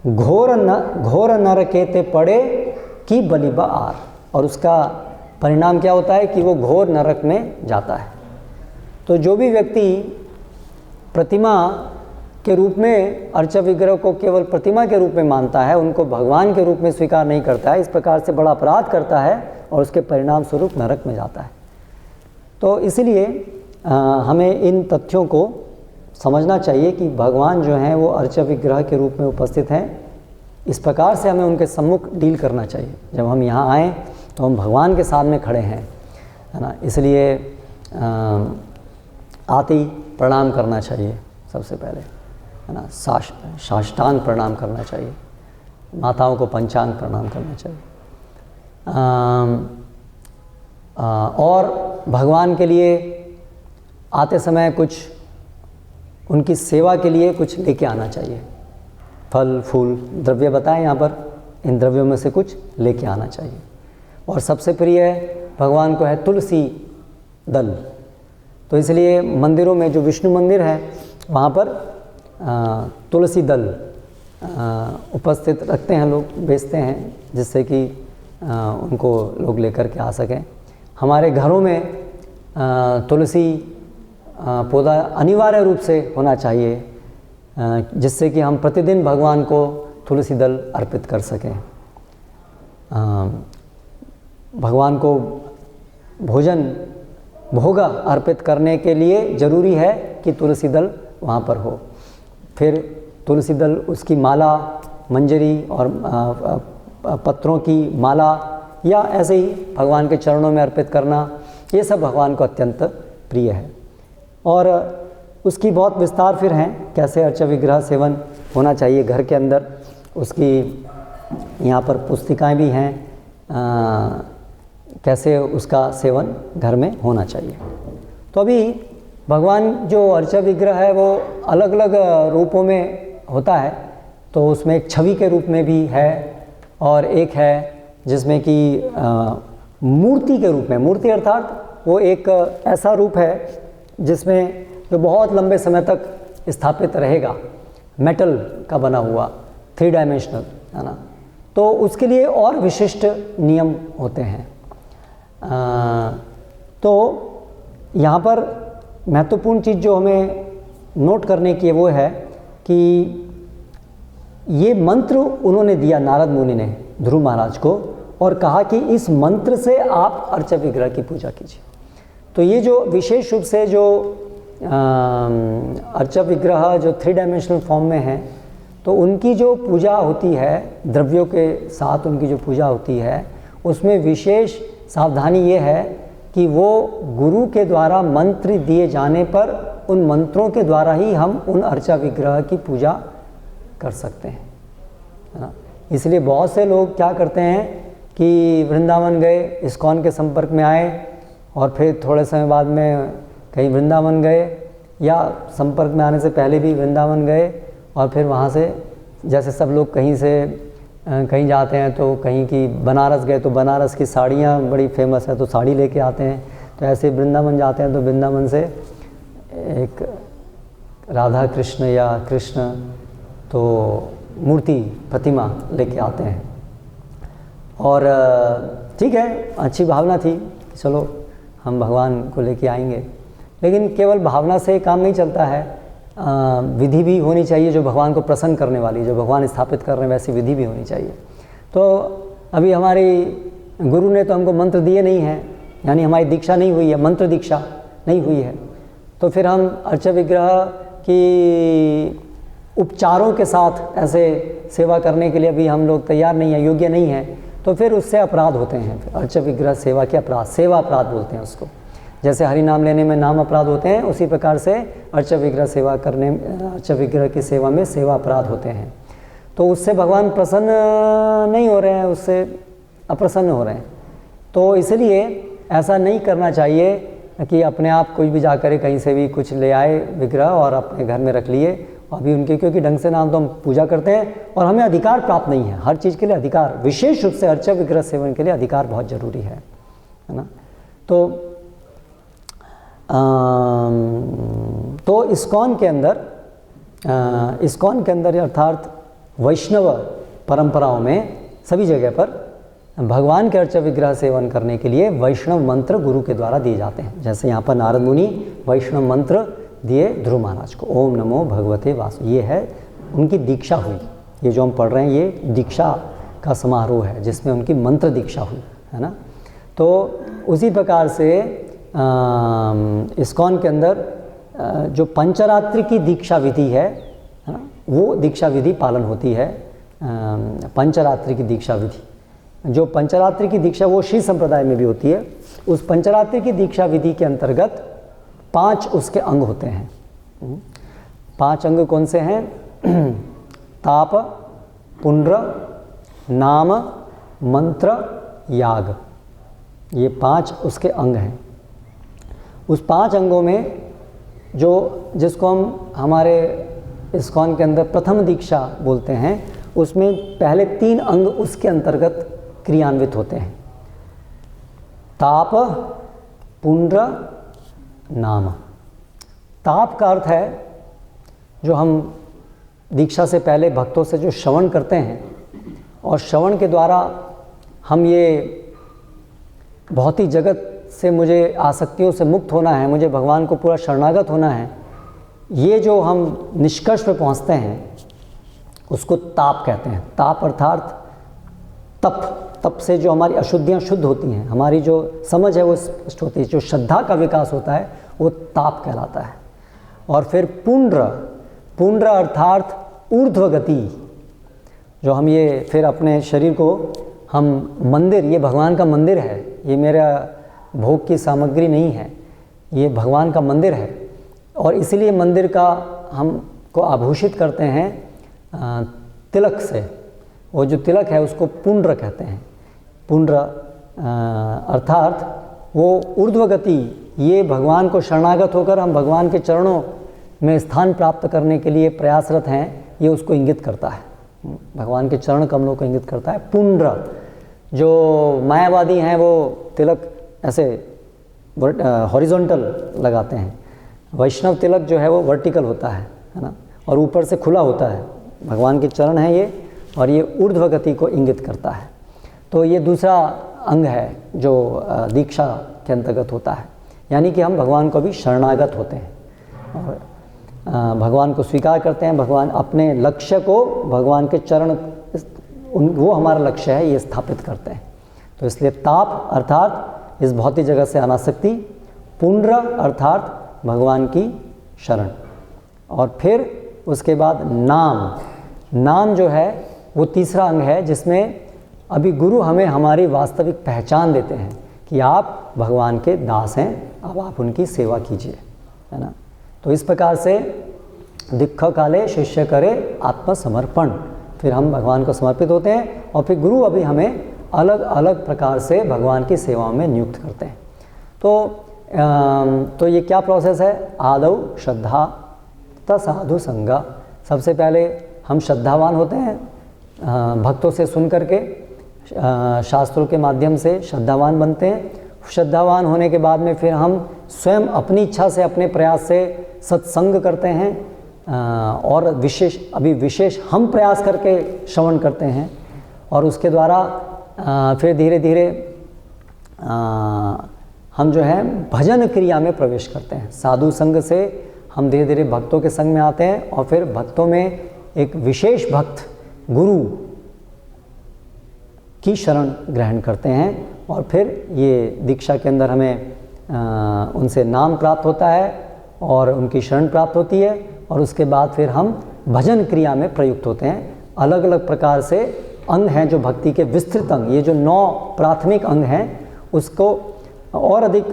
घोर नरकेते पड़े की बलिबा आर, और उसका परिणाम क्या होता है कि वो घोर नरक में जाता है। तो जो भी व्यक्ति प्रतिमा के रूप में अर्च विग्रह को केवल प्रतिमा के रूप में मानता है, उनको भगवान के रूप में स्वीकार नहीं करता है, इस प्रकार से बड़ा अपराध करता है और उसके परिणाम स्वरूप नरक में जाता है। तो इसलिए हमें इन तथ्यों को समझना चाहिए कि भगवान जो हैं वो अर्च विग्रह के रूप में उपस्थित हैं। इस प्रकार से हमें उनके सम्मुख डील करना चाहिए। जब हम यहाँ आएँ तो हम भगवान के सामने खड़े हैं, है ना, इसलिए आते ही प्रणाम करना चाहिए सबसे पहले, है ना, साष्टांग प्रणाम करना चाहिए, माताओं को पंचांग प्रणाम करना चाहिए। और भगवान के लिए आते समय कुछ उनकी सेवा के लिए कुछ लेके आना चाहिए, फल फूल द्रव्य बताएं यहाँ पर, इन द्रव्यों में से कुछ लेके आना चाहिए। और सबसे प्रिय भगवान को है तुलसी दल, तो इसलिए मंदिरों में जो विष्णु मंदिर है वहाँ पर तुलसी दल उपस्थित रखते हैं लोग, बेचते हैं, जिससे कि उनको लोग लेकर के आ सकें। हमारे घरों में तुलसी पौधा अनिवार्य रूप से होना चाहिए, जिससे कि हम प्रतिदिन भगवान को तुलसी दल अर्पित कर सकें। भगवान को भोजन भोग अर्पित करने के लिए ज़रूरी है कि तुलसी दल वहाँ पर हो। फिर तुलसी दल, उसकी माला, मंजरी और पत्रों की माला, या ऐसे ही भगवान के चरणों में अर्पित करना, ये सब भगवान को अत्यंत प्रिय है। और उसकी बहुत विस्तार फिर हैं, कैसे अर्चा विग्रह सेवन होना चाहिए घर के अंदर, उसकी यहाँ पर पुस्तिकाएं भी हैं, कैसे उसका सेवन घर में होना चाहिए। तो अभी भगवान जो अर्चा विग्रह है वो अलग अलग रूपों में होता है, तो उसमें एक छवि के रूप में भी है और एक है जिसमें कि मूर्ति के रूप में। मूर्ति अर्थात वो एक ऐसा रूप है जिसमें जो बहुत लंबे समय तक स्थापित रहेगा, मेटल का बना हुआ, 3 डायमेंशनल, है ना। तो उसके लिए और विशिष्ट नियम होते हैं। तो यहाँ पर महत्वपूर्ण चीज़ जो हमें नोट करने की वो है कि ये मंत्र उन्होंने दिया नारद मुनि ने ध्रुव महाराज को, और कहा कि इस मंत्र से आप अर्चा विग्रह की पूजा कीजिए। तो ये जो विशेष रूप से जो अर्चा विग्रह जो 3 डायमेंशनल फॉर्म में है, तो उनकी जो पूजा होती है, द्रव्यों के साथ उनकी जो पूजा होती है, उसमें विशेष सावधानी ये है कि वो गुरु के द्वारा मंत्र दिए जाने पर उन मंत्रों के द्वारा ही हम उन अर्चा विग्रह की पूजा कर सकते हैं, है ना। इसलिए बहुत से लोग क्या करते हैं कि वृंदावन गए, इस्कॉन के संपर्क में आए, और फिर थोड़े समय बाद में कहीं वृंदावन गए, या संपर्क में आने से पहले भी वृंदावन गए, और फिर वहाँ से जैसे सब लोग कहीं से कहीं जाते हैं, तो कहीं की बनारस गए तो बनारस की साड़ियाँ बड़ी फेमस है तो साड़ी लेके आते हैं। तो ऐसे वृंदावन जाते हैं तो वृंदावन से एक राधा कृष्ण या कृष्ण तो मूर्ति प्रतिमा लेके आते हैं। और ठीक है, अच्छी भावना थी, चलो हम भगवान को लेके आएंगे, लेकिन केवल भावना से काम नहीं चलता है, विधि भी होनी चाहिए जो भगवान को प्रसन्न करने वाली, जो भगवान स्थापित कर रहे हैं वैसी विधि भी होनी चाहिए। तो अभी हमारी गुरु ने तो हमको मंत्र दिए नहीं हैं, यानी हमारी दीक्षा नहीं हुई है, मंत्र दीक्षा नहीं हुई है, तो फिर हम अर्चा विग्रह की उपचारों के साथ ऐसे सेवा करने के लिए अभी हम लोग तैयार नहीं हैं, योग्य नहीं हैं, तो फिर उससे अपराध होते हैं। फिर अर्चा विग्रह सेवा के अपराध, सेवा अपराध बोलते हैं उसको। जैसे हरि नाम लेने में नाम अपराध होते हैं, उसी प्रकार से अर्चा विग्रह सेवा करने, अर्चा विग्रह की सेवा में सेवा अपराध होते हैं। तो उससे भगवान प्रसन्न नहीं हो रहे हैं, उससे अप्रसन्न हो रहे हैं। तो इसलिए ऐसा नहीं करना चाहिए कि अपने आप कोई भी जाकर कहीं से भी कुछ ले आए विग्रह और अपने घर में रख लिए। अभी उनके क्योंकि ढंग से नाम तो हम पूजा करते हैं और हमें अधिकार प्राप्त नहीं है, हर चीज़ के लिए अधिकार, विशेष रूप से अर्चा विग्रह सेवन के लिए अधिकार बहुत ज़रूरी है ना। तो इस्कॉन के अंदर अर्थात वैष्णव परंपराओं में सभी जगह पर भगवान के अर्चा विग्रह सेवन करने के लिए वैष्णव मंत्र गुरु के द्वारा दिए जाते हैं। जैसे यहाँ पर नारद मुनि वैष्णव मंत्र दिए ध्रुव महाराज को, ओम नमो भगवते वासु, ये है उनकी दीक्षा हुई। ये जो हम पढ़ रहे हैं ये दीक्षा का समारोह है जिसमें उनकी मंत्र दीक्षा हुई, है ना। तो उसी प्रकार से इस्कॉन के अंदर जो पंचरात्रि की दीक्षा विधि है ना, वो दीक्षा विधि पालन होती है। पंचरात्रि की दीक्षा विधि, जो पंचरात्रि की दीक्षा वो श्री संप्रदाय में भी होती है। उस पंचरात्रि की दीक्षा विधि के अंतर्गत 5 उसके अंग होते हैं। 5 अंग कौन से हैं? ताप, पुण्ड्र, नाम, मंत्र, याग, ये 5 उसके अंग हैं। उस 5 अंगों में जिसको हम हमारे इस्कॉन के अंदर प्रथम दीक्षा बोलते हैं, उसमें पहले 3 अंग उसके अंतर्गत क्रियान्वित होते हैं। ताप, पुण्ड्र, नाम। ताप का अर्थ है जो हम दीक्षा से पहले भक्तों से जो श्रवण करते हैं और श्रवण के द्वारा हम ये भौतिक जगत से मुझे आसक्तियों से मुक्त होना है, मुझे भगवान को पूरा शरणागत होना है, ये जो हम निष्कर्ष पे पहुंचते हैं उसको ताप कहते हैं। ताप अर्थात तप, तप से जो हमारी अशुद्धियाँ शुद्ध होती हैं, हमारी जो समझ है वो स्पष्ट होती है, जो श्रद्धा का विकास होता है वो ताप कहलाता है। और फिर पुंड्र, पुंड्र अर्थात ऊर्ध्व गति, जो हम ये फिर अपने शरीर को हम मंदिर, ये भगवान का मंदिर है, ये मेरा भोग की सामग्री नहीं है, ये भगवान का मंदिर है, और इसीलिए मंदिर का हमको आभूषित करते हैं तिलक से। वो जो तिलक है उसको पुंड्र कहते हैं। पुंड्र अर्थात वो ऊर्ध्व गति, ये भगवान को शरणागत होकर हम भगवान के चरणों में स्थान प्राप्त करने के लिए प्रयासरत हैं, ये उसको इंगित करता है, भगवान के चरण कमलों को इंगित करता है। पुंड्र, जो मायावादी हैं वो तिलक ऐसे हॉरिजॉन्टल लगाते हैं, वैष्णव तिलक जो है वो वर्टिकल होता है ना, और ऊपर से खुला होता है। भगवान के चरण हैं ये, और ये ऊर्ध्व गति को इंगित करता है। तो ये दूसरा अंग है जो दीक्षा के अंतर्गत होता है, यानी कि हम भगवान को भी शरणागत होते हैं और भगवान को स्वीकार करते हैं, भगवान अपने लक्ष्य को भगवान के चरण, वो हमारा लक्ष्य है, ये स्थापित करते हैं। तो इसलिए ताप अर्थात इस भौतिक जगत से अनासक्ति, पुंड्र अर्थात भगवान की शरण, और फिर उसके बाद नाम, नाम जो है वो तीसरा अंग है, जिसमें अभी गुरु हमें हमारी वास्तविक पहचान देते हैं कि आप भगवान के दास हैं, अब आप उनकी सेवा कीजिए, है ना। तो इस प्रकार से दिक्ख काले शिष्य करे आत्मसमर्पण, फिर हम भगवान को समर्पित होते हैं, और फिर गुरु अभी हमें अलग अलग प्रकार से भगवान की सेवाओं में नियुक्त करते हैं। तो ये क्या प्रोसेस है? आदौ श्रद्धा तसाधु संगा, सबसे पहले हम श्रद्धावान होते हैं, भक्तों से सुन करके शास्त्रों के माध्यम से श्रद्धावान बनते हैं। श्रद्धावान होने के बाद में फिर हम स्वयं अपनी इच्छा से, अपने प्रयास से सत्संग करते हैं, और विशेष हम प्रयास करके श्रवण करते हैं, और उसके द्वारा फिर धीरे धीरे हम जो है भजन क्रिया में प्रवेश करते हैं। साधु संग से हम धीरे धीरे भक्तों के संग में आते हैं, और फिर भक्तों में एक विशेष भक्त गुरु की शरण ग्रहण करते हैं, और फिर ये दीक्षा के अंदर हमें उनसे नाम प्राप्त होता है और उनकी शरण प्राप्त होती है, और उसके बाद फिर हम भजन क्रिया में प्रयुक्त होते हैं। अलग अलग प्रकार से अंग हैं जो भक्ति के विस्तृत अंग, ये जो 9 प्राथमिक अंग हैं उसको और अधिक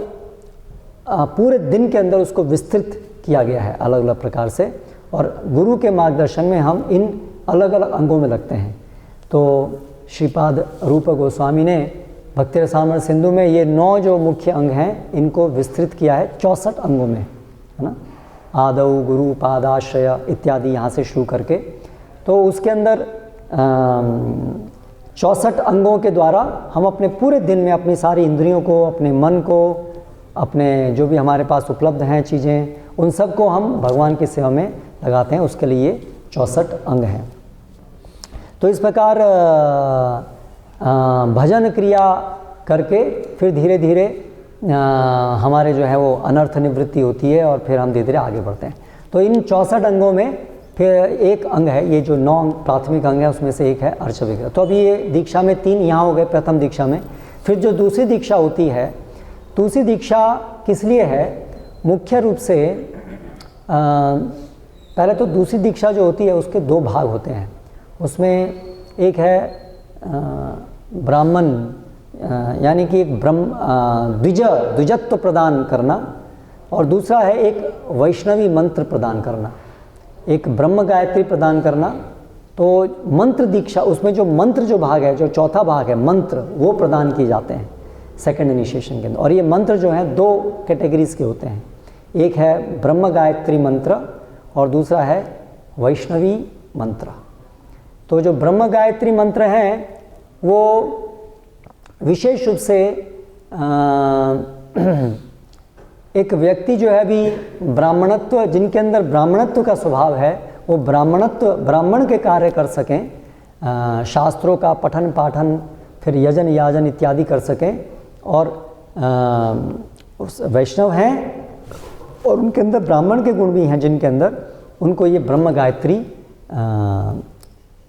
पूरे दिन के अंदर उसको विस्तृत किया गया है अलग अलग प्रकार से, और गुरु के मार्गदर्शन में हम इन अलग अलग अंगों में लगते हैं। तो श्रीपाद रूप गोस्वामी ने भक्ति रसामृत सिंधु में ये 9 जो मुख्य अंग हैं इनको विस्तृत किया है 64 अंगों में, है ना। आदौ गुरु पादाश्रय इत्यादि यहाँ से शुरू करके, तो उसके अंदर 64 अंगों के द्वारा हम अपने पूरे दिन में अपनी सारी इंद्रियों को, अपने मन को, अपने जो भी हमारे पास उपलब्ध हैं चीज़ें, उन सब को हम भगवान की सेवा में लगाते हैं। उसके लिए 64 अंग हैं। तो इस प्रकार भजन क्रिया करके फिर धीरे धीरे हमारे जो है वो अनर्थ निवृत्ति होती है, और फिर हम धीरे धीरे आगे बढ़ते हैं। तो इन 64 अंगों में फिर एक अंग है, ये जो 9 प्राथमिक अंग है उसमें से एक है अर्च विग्रह। तो अभी ये दीक्षा में 3 यहाँ हो गए प्रथम दीक्षा में। फिर जो दूसरी दीक्षा होती है, दूसरी दीक्षा किस लिए है? मुख्य रूप से पहले तो दूसरी दीक्षा जो होती है उसके 2 भाग होते हैं। उसमें एक है ब्राह्मण, यानी कि एक द्विजत्व प्रदान करना, और दूसरा है एक वैष्णवी मंत्र प्रदान करना, एक ब्रह्म गायत्री प्रदान करना। तो मंत्र दीक्षा, उसमें जो मंत्र जो भाग है, जो चौथा भाग है मंत्र, वो प्रदान किए जाते हैं सेकंड इनिशिएशन के अंदर। और ये मंत्र जो हैं 2 कैटेगरीज के होते हैं, एक है ब्रह्म गायत्री मंत्र और दूसरा है वैष्णवी मंत्र। तो जो ब्रह्म गायत्री मंत्र हैं वो विशेष रूप से एक व्यक्ति जो है अभी ब्राह्मणत्व, जिनके अंदर ब्राह्मणत्व का स्वभाव है, वो ब्राह्मण के कार्य कर सकें, शास्त्रों का पठन पाठन, फिर यजन याजन इत्यादि कर सकें, और उस वैष्णव हैं और उनके अंदर ब्राह्मण के गुण भी हैं, जिनके अंदर उनको ये ब्रह्म गायत्री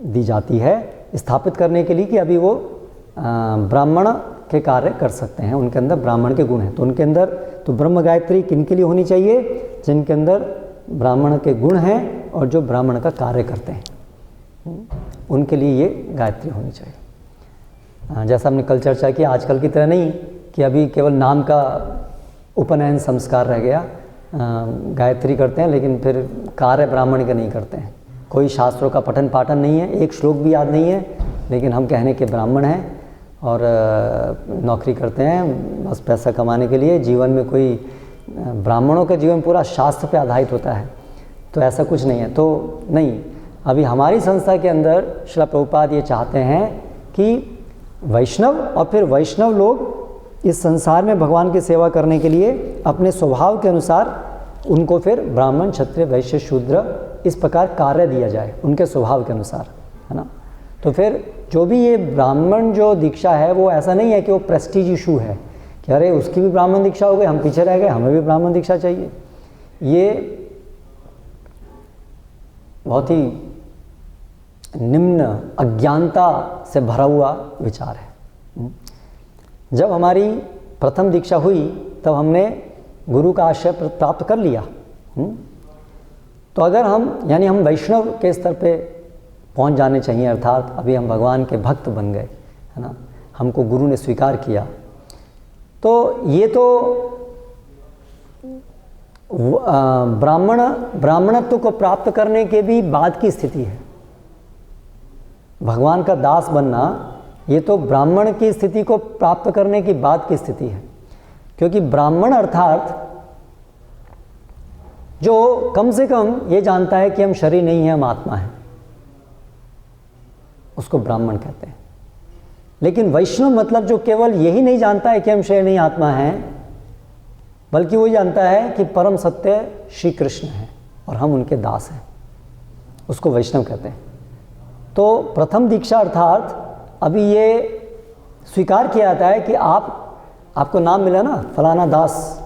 दी जाती है स्थापित करने के लिए कि अभी वो ब्राह्मण के कार्य कर सकते हैं, उनके अंदर ब्राह्मण के गुण हैं। तो उनके अंदर तो ब्रह्म गायत्री किन के लिए होनी चाहिए? जिनके अंदर ब्राह्मण के गुण हैं और जो ब्राह्मण का कार्य करते हैं, उनके लिए ये गायत्री होनी चाहिए। जैसा हमने कल चर्चा की, आजकल की तरह नहीं कि अभी केवल नाम का उपनयन संस्कार रह गया, गायत्री करते हैं लेकिन फिर कार्य ब्राह्मण के नहीं करते हैं। कोई शास्त्रों का पठन पाठन नहीं है, एक श्लोक भी याद नहीं है, लेकिन हम कहने के ब्राह्मण हैं और नौकरी करते हैं बस पैसा कमाने के लिए। जीवन में कोई, ब्राह्मणों का जीवन पूरा शास्त्र पे आधारित होता है, तो ऐसा कुछ नहीं है। तो नहीं, अभी हमारी संस्था के अंदर श्रील प्रभुपाद ये चाहते हैं कि वैष्णव और फिर वैष्णव लोग इस संसार में भगवान की सेवा करने के लिए अपने स्वभाव के अनुसार उनको फिर ब्राह्मण, क्षत्रिय, वैश्य, शूद्र इस प्रकार कार्य दिया जाए उनके स्वभाव के अनुसार, है ना। तो फिर जो भी ये ब्राह्मण जो दीक्षा है वो ऐसा नहीं है कि वो प्रेस्टीज इशू है कि अरे उसकी भी ब्राह्मण दीक्षा हो गई, हम पीछे रह गए, हमें भी ब्राह्मण दीक्षा चाहिए। ये बहुत ही निम्न अज्ञानता से भरा हुआ विचार है। जब हमारी प्रथम दीक्षा हुई तब हमने गुरु का आश्रय प्राप्त कर लिया। तो अगर हम, यानी हम वैष्णव के स्तर पे पहुंच जाने चाहिए, अर्थात अभी हम भगवान के भक्त बन गए, है ना, हमको गुरु ने स्वीकार किया, तो ये तो ब्राह्मणत्व को प्राप्त करने के भी बाद की स्थिति है। भगवान का दास बनना ये तो ब्राह्मण की स्थिति को प्राप्त करने की बाद की स्थिति है, क्योंकि ब्राह्मण अर्थात जो कम से कम ये जानता है कि हम शरीर नहीं है, हम आत्मा है, उसको ब्राह्मण कहते हैं। लेकिन वैष्णव मतलब जो केवल यही नहीं जानता है कि हम शरीर नहीं आत्मा हैं, बल्कि वो जानता है कि परम सत्य श्री कृष्ण है और हम उनके दास हैं, उसको वैष्णव कहते हैं। तो प्रथम दीक्षा अर्थात अभी ये स्वीकार किया जाता है कि आपको नाम मिला ना, फलाना दास,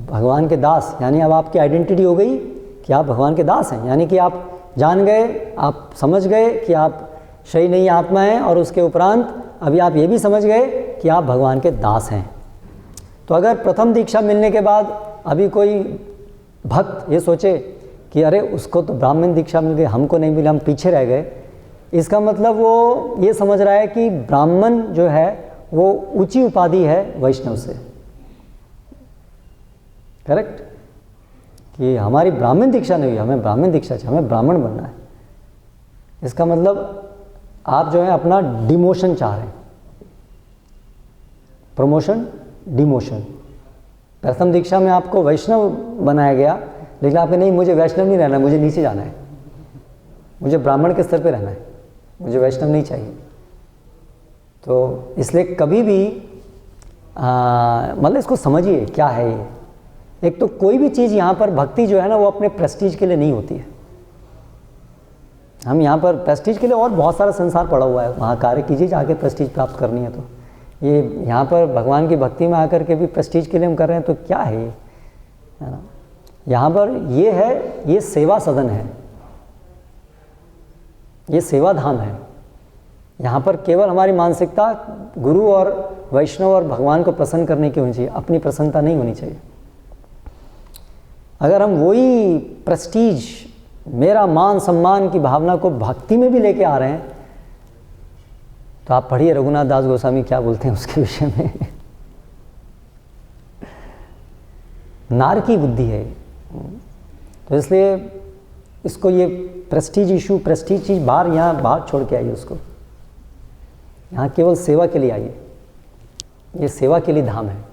भगवान के दास, यानी अब आपकी आइडेंटिटी हो गई कि आप भगवान के दास हैं। यानी कि आप जान गए, आप समझ गए कि आप शरीर नहीं आत्मा हैं, और उसके उपरांत अभी आप ये भी समझ गए कि आप भगवान के दास हैं। तो अगर प्रथम दीक्षा मिलने के बाद अभी कोई भक्त ये सोचे कि अरे उसको तो ब्राह्मण दीक्षा मिल गई, हमको नहीं मिला, हम पीछे रह गए, इसका मतलब वो ये समझ रहा है कि ब्राह्मण जो है वो ऊंची उपाधि है वैष्णव से। करेक्ट? कि हमारी ब्राह्मण दीक्षा नहीं हुई, हमें ब्राह्मण दीक्षा चाहिए, हमें ब्राह्मण बनना है। इसका मतलब आप जो है अपना डिमोशन चाह रहे हैं, प्रमोशन, डिमोशन। प्रथम दीक्षा में आपको वैष्णव बनाया गया, लेकिन आपने नहीं, मुझे वैष्णव नहीं रहना, मुझे नीचे जाना है, मुझे ब्राह्मण के स्तर पे रहना है, मुझे वैष्णव नहीं चाहिए। तो इसलिए कभी भी मतलब इसको समझिए क्या है ये। एक तो कोई भी चीज़ यहाँ पर भक्ति जो है ना वो अपने प्रेस्टीज के लिए नहीं होती है। हम यहाँ पर प्रेस्टीज के लिए, और बहुत सारा संसार पड़ा हुआ है, वहाँ कार्य कीजिए जाके प्रेस्टीज प्राप्त करनी है। तो ये यहाँ पर भगवान की भक्ति में आकर के भी प्रेस्टीज के लिए हम कर रहे हैं, तो क्या है ये, है ना। यहाँ पर ये है, ये सेवा सदन है, ये सेवा धाम है। यहाँ पर केवल हमारी मानसिकता गुरु और वैष्णव और भगवान को प्रसन्न करने की होनी चाहिए, अपनी प्रसन्नता नहीं होनी चाहिए। अगर हम वही प्रेस्टीज, मेरा मान सम्मान की भावना को भक्ति में भी लेके आ रहे हैं, तो आप पढ़िए रघुनाथ दास गोस्वामी क्या बोलते हैं उसके विषय में। नार की बुद्धि है। तो इसलिए इसको ये प्रेस्टीज इशू, प्रेस्टीज चीज़ बाहर, यहाँ बाहर छोड़ के आइए उसको। यहाँ केवल सेवा के लिए आइए, ये सेवा के लिए धाम है।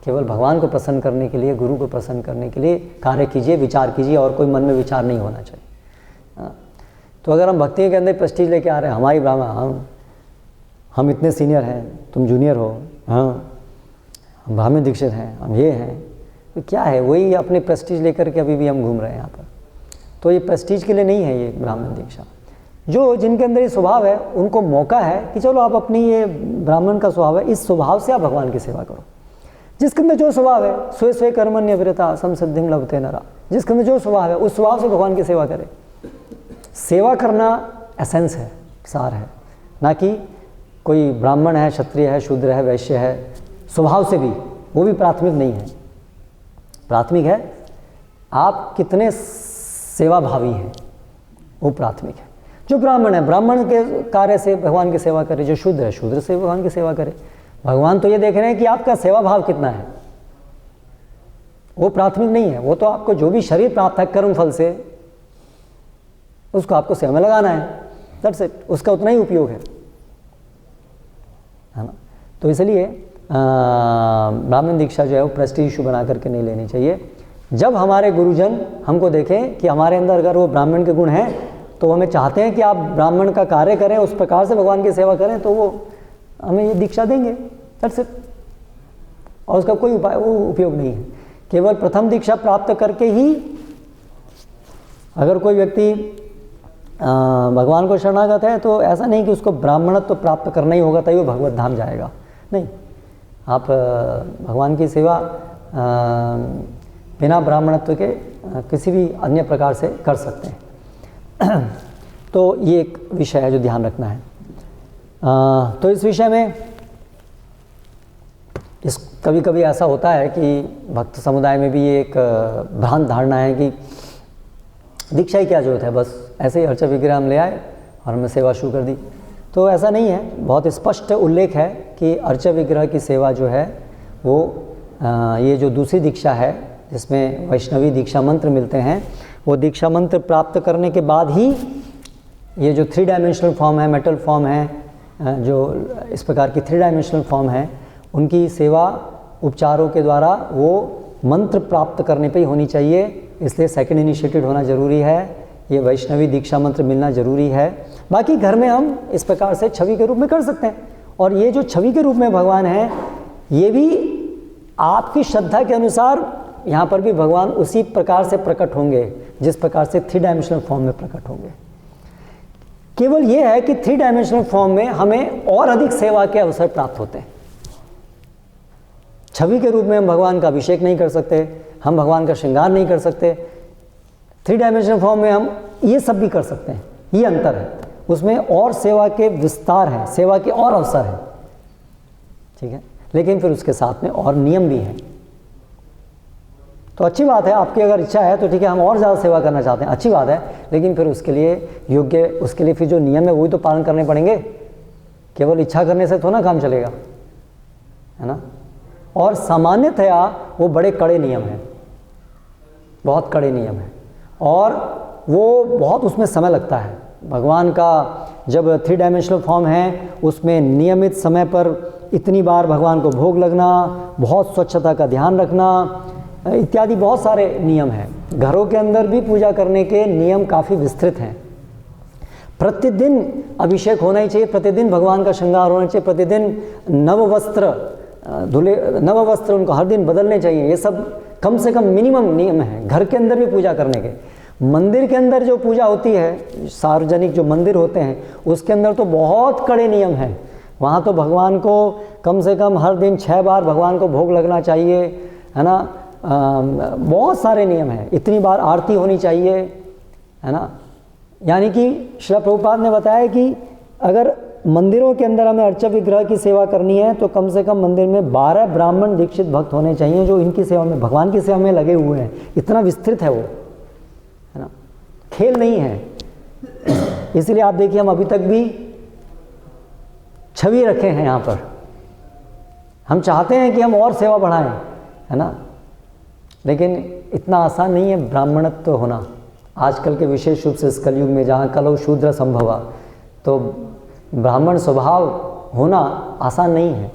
केवल भगवान को प्रसन्न करने के लिए, गुरु को प्रसन्न करने के लिए कार्य कीजिए, विचार कीजिए, और कोई मन में विचार नहीं होना चाहिए। तो अगर हम भक्ति के अंदर प्रेस्टीज लेके आ रहे हैं, हमारी ब्राह्मण, हम इतने सीनियर हैं, तुम जूनियर हो, हाँ हम ब्राह्मण दीक्षित हैं, हम ये हैं, तो क्या है, वही अपने प्रेस्टीज लेकर के अभी भी हम घूम रहे हैं यहाँ पर। तो ये प्रेस्टीज के लिए नहीं है ये ब्राह्मण दीक्षा। जो जिनके अंदर ये स्वभाव है उनको मौका है कि चलो आप अपनी, ये ब्राह्मण का स्वभाव है, इस स्वभाव से आप भगवान की सेवा करो। जिसके अंदर जो स्वभाव है, स्वे स्वे कर्मण्य विरता संसिद्धिं लभते नरा, जिसके अंदर जो स्वभाव है उस स्वभाव से भगवान की सेवा करे। सेवा करना एसेंस है, सार है, ना कि कोई ब्राह्मण है, क्षत्रिय है, शूद्र है, वैश्य है, स्वभाव से भी, वो भी प्राथमिक नहीं है। प्राथमिक है आप कितने सेवाभावी हैं, वो प्राथमिक है। जो ब्राह्मण है, ब्राह्मण के कार्य से भगवान की सेवा करे, जो शूद्र है, शूद्र से भगवान की सेवा करे। भगवान तो ये देख रहे हैं कि आपका सेवा भाव कितना है, वो प्राथमिक नहीं है। वो तो आपको जो भी शरीर प्राप्त है कर्म फल से, उसको आपको सेवा में लगाना है, दैट्स इट, उसका उतना ही उपयोग है ना। तो इसलिए ब्राह्मण दीक्षा जो है वो प्रेस्टीज इशू बना करके नहीं लेनी चाहिए। जब हमारे गुरुजन हमको देखें कि हमारे अंदर अगर वो ब्राह्मण के गुण हैं, तो हमें चाहते हैं कि आप ब्राह्मण का कार्य करें, उस प्रकार से भगवान की सेवा करें, तो वो हमें ये दीक्षा देंगे, दैट्स इट। और उसका कोई उपाय वो उपयोग नहीं है। केवल प्रथम दीक्षा प्राप्त करके ही अगर कोई व्यक्ति भगवान को शरणागत है, तो ऐसा नहीं कि उसको ब्राह्मणत्व तो प्राप्त करना ही होगा तभी वो भगवत धाम जाएगा, नहीं। आप भगवान की सेवा बिना ब्राह्मणत्व के किसी भी अन्य प्रकार से कर सकते हैं। तो ये एक विषय है जो ध्यान रखना है। तो इस विषय में कभी कभी ऐसा होता है कि भक्त समुदाय में भी ये एक भ्रांत धारणा है कि दीक्षा ही क्या जरूरत है, बस ऐसे ही अर्चा विग्रह हम ले आए और हमने सेवा शुरू कर दी। तो ऐसा नहीं है। बहुत स्पष्ट उल्लेख है कि अर्चा विग्रह की सेवा जो है वो ये जो दूसरी दीक्षा है जिसमें वैष्णवी दीक्षा मंत्र मिलते हैं, वो दीक्षा मंत्र प्राप्त करने के बाद ही ये जो 3 डायमेंशनल फॉर्म है, मेटल फॉर्म है, जो इस प्रकार की 3 डायमेंशनल फॉर्म है, उनकी सेवा उपचारों के द्वारा वो मंत्र प्राप्त करने पे ही होनी चाहिए। इसलिए सेकंड इनिशिएटेड होना ज़रूरी है, ये वैष्णवी दीक्षा मंत्र मिलना ज़रूरी है। बाकी घर में हम इस प्रकार से छवि के रूप में कर सकते हैं। और ये जो छवि के रूप में भगवान है, ये भी आपकी श्रद्धा के अनुसार यहाँ पर भी भगवान उसी प्रकार से प्रकट होंगे जिस प्रकार से 3 डायमेंशनल फॉर्म में प्रकट होंगे। केवल ये है कि 3 डायमेंशनल फॉर्म में हमें और अधिक सेवा के अवसर प्राप्त होते हैं। छवि के रूप में हम भगवान का अभिषेक नहीं कर सकते, हम भगवान का श्रृंगार नहीं कर सकते। 3 डायमेंशनल फॉर्म में हम ये सब भी कर सकते हैं, ये अंतर है। उसमें और सेवा के विस्तार है, सेवा के और अवसर है, ठीक है। लेकिन फिर उसके साथ में और नियम भी हैं। तो अच्छी बात है, आपकी अगर इच्छा है तो ठीक है, हम और ज़्यादा सेवा करना चाहते हैं, अच्छी बात है। लेकिन फिर उसके लिए योग्य, उसके लिए फिर जो नियम है वही तो पालन करने पड़ेंगे। केवल इच्छा करने से थोड़ा ना काम चलेगा, है ना। और सामान्यतया वो बड़े कड़े नियम हैं, बहुत कड़े नियम हैं, और वो बहुत उसमें समय लगता है। भगवान का जब 3 डायमेंशनल फॉर्म है, उसमें नियमित समय पर इतनी बार भगवान को भोग लगना, बहुत स्वच्छता का ध्यान रखना इत्यादि बहुत सारे नियम हैं। घरों के अंदर भी पूजा करने के नियम काफ़ी विस्तृत हैं। प्रतिदिन अभिषेक होना ही चाहिए, प्रतिदिन भगवान का श्रृंगार होना चाहिए, प्रतिदिन नव वस्त्र उनको हर दिन बदलने चाहिए। ये सब कम से कम मिनिमम नियम हैं घर के अंदर भी पूजा करने के। मंदिर के अंदर जो पूजा होती है, सार्वजनिक जो मंदिर होते हैं, उसके अंदर तो बहुत कड़े नियम हैं। वहाँ तो भगवान को कम से कम हर दिन 6 बार भगवान को भोग लगना चाहिए, है ना। बहुत सारे नियम हैं। इतनी बार आरती होनी चाहिए, है ना। यानी कि श्रील प्रभुपाद ने बताया कि अगर मंदिरों के अंदर हमें अर्चा विग्रह की सेवा करनी है तो कम से कम मंदिर में 12 ब्राह्मण दीक्षित भक्त होने चाहिए जो इनकी सेवा में, भगवान की सेवा में लगे हुए हैं। इतना विस्तृत है वो, है ना, खेल नहीं है। इसलिए आप देखिए, हम अभी तक भी छवि रखे हैं यहाँ पर। हम चाहते हैं कि हम और सेवा बढ़ाएं, है ना, लेकिन इतना आसान नहीं है ब्राह्मणत्व होना। आजकल के विशेष रूप से इस कलयुग में जहाँ कलौ शूद्र संभवा, तो ब्राह्मण स्वभाव होना आसान नहीं है,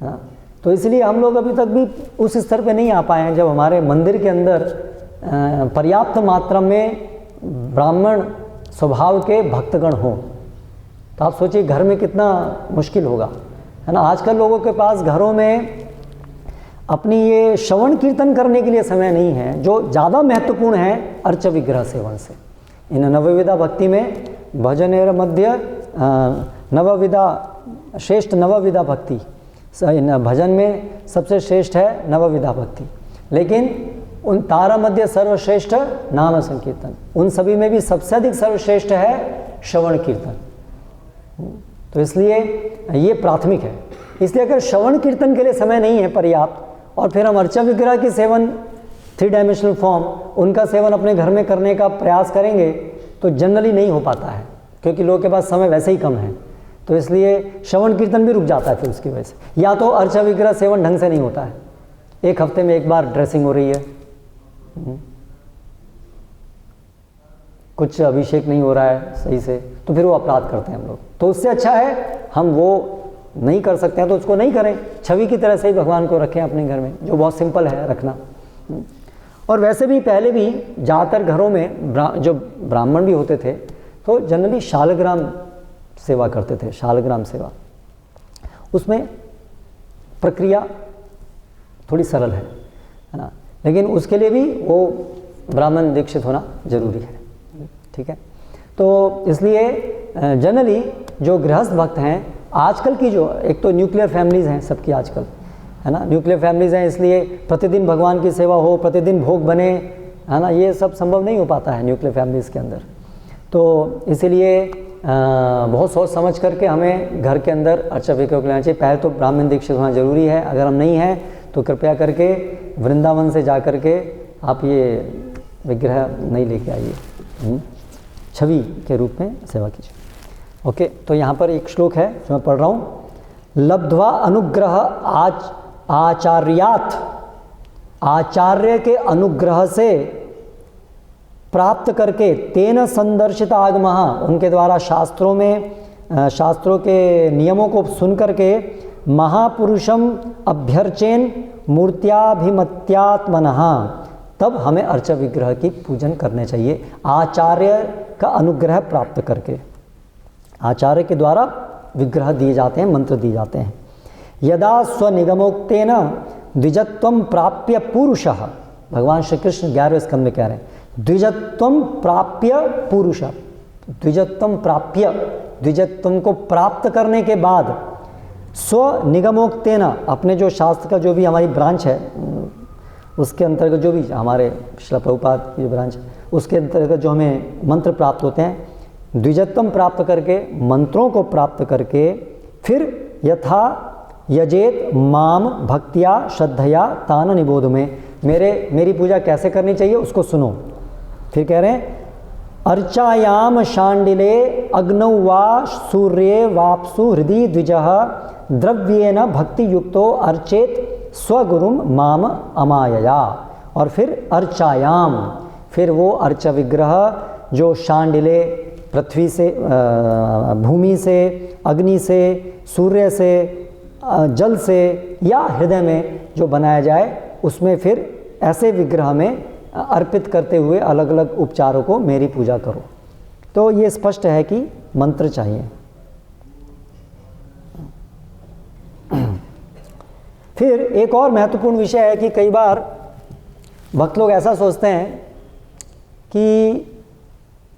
ना? तो इसलिए हम लोग अभी तक भी उस स्तर पे नहीं आ पाए हैं जब हमारे मंदिर के अंदर पर्याप्त मात्रा में ब्राह्मण स्वभाव के भक्तगण हों। तो आप सोचिए घर में कितना मुश्किल होगा, है ना। आजकल लोगों के पास घरों में अपनी ये श्रवण कीर्तन करने के लिए समय नहीं है, जो ज़्यादा महत्वपूर्ण है अर्च विग्रह सेवन से। इन नवविधा भक्ति में भजनेर मध्य नवविधा श्रेष्ठ नवविधा भक्ति, इन भजन में सबसे श्रेष्ठ है नवविधा भक्ति। लेकिन उन तारा मध्य सर्वश्रेष्ठ नाम संकीर्तन, उन सभी में भी सबसे अधिक सर्वश्रेष्ठ है श्रवण कीर्तन। तो इसलिए ये प्राथमिक है। इसलिए अगर श्रवण कीर्तन के लिए समय नहीं है पर्याप्त और फिर हम अर्चा विग्रह की सेवन 3 डायमेंशनल फॉर्म उनका सेवन अपने घर में करने का प्रयास करेंगे तो जनरली नहीं हो पाता है, क्योंकि लोगों के पास समय वैसे ही कम है। तो इसलिए श्रवण कीर्तन भी रुक जाता है फिर उसकी वजह से, या तो अर्चा विग्रह सेवन ढंग से नहीं होता है, 1 हफ्ते में 1 बार ड्रेसिंग हो रही है, कुछ अभिषेक नहीं हो रहा है सही से, तो फिर वो अपराध करते हैं हम लोग। तो उससे अच्छा है हम वो नहीं कर सकते हैं तो उसको नहीं करें, छवि की तरह से ही भगवान को रखें अपने घर में, जो बहुत सिंपल है रखना। और वैसे भी पहले भी ज़्यादातर घरों में जो ब्राह्मण भी होते थे तो जनरली शालग्राम सेवा करते थे, शालग्राम सेवा। उसमें प्रक्रिया थोड़ी सरल है ना, लेकिन उसके लिए भी वो ब्राह्मण दीक्षित होना जरूरी है, ठीक है। तो इसलिए जनरली जो गृहस्थ भक्त हैं आजकल की, जो एक तो न्यूक्लियर फैमिलीज़ हैं सबकी आजकल, है ना, न्यूक्लियर फैमिलीज़ हैं, इसलिए प्रतिदिन भगवान की सेवा हो, प्रतिदिन भोग बने, है ना, ये सब संभव नहीं हो पाता है न्यूक्लियर फैमिलीज़ के अंदर। तो इसीलिए बहुत सोच समझ करके हमें घर के अंदर अर्चा विग्रह को लेना चाहिए। पहले तो ब्राह्मण दीक्षित होना जरूरी है, अगर हम नहीं हैं तो कृपया करके वृंदावन से जा कर के आप ये विग्रह नहीं लेके आइए, छवि के रूप में सेवा कीजिए। ओके, तो यहाँ पर एक श्लोक है जो मैं पढ़ रहा हूँ। लब्ध्वा अनुग्रह आचार्यात्, आचार्य के अनुग्रह से प्राप्त करके, तेन संदर्शित आगमः, उनके द्वारा शास्त्रों में शास्त्रों के नियमों को सुन करके, महापुरुषम अभ्यर्चेन मूर्त्याभिमत्यात्मनः, तब हमें अर्चा विग्रह की पूजन करने चाहिए, आचार्य का अनुग्रह प्राप्त करके। आचार्य के द्वारा विग्रह दिए जाते हैं, मंत्र दिए जाते हैं। यदा स्वनिगमोक्तेन द्विजत्वं प्राप्य पुरुषः, भगवान श्री कृष्ण 11वें स्कंद में कह रहे हैं, द्विजत्वं प्राप्य पुरुषः, द्विजत्वं प्राप्य, द्विजत्वं को प्राप्त करने के बाद, स्वनिगमोक्तेन, अपने जो शास्त्र का जो भी हमारी ब्रांच है उसके अंतर्गत, जो भी हमारे श्रील प्रभुपाद की जो ब्रांच है उसके अंतर्गत जो हमें मंत्र प्राप्त होते हैं, द्विजत्वम प्राप्त करके, मंत्रों को प्राप्त करके, फिर यथा यजेत माम भक्तिया श्रद्धया तान निबोध में, मेरी पूजा कैसे करनी चाहिए उसको सुनो। फिर कह रहे हैं, अर्चायाम शांडिले अग्नौ वा सूर्ये वाप्सु हृदि द्विजः द्रव्येन भक्ति युक्तो अर्चेत स्वगुरुम माम अमायया। और फिर अर्चायाम, फिर वो अर्चा विग्रह जो शांडिले, पृथ्वी से, भूमि से, अग्नि से, सूर्य से, जल से या हृदय में जो बनाया जाए, उसमें फिर ऐसे विग्रह में अर्पित करते हुए अलग अलग उपचारों को मेरी पूजा करो। तो ये स्पष्ट है कि मंत्र चाहिए। फिर एक और महत्वपूर्ण विषय है कि कई बार भक्त लोग ऐसा सोचते हैं कि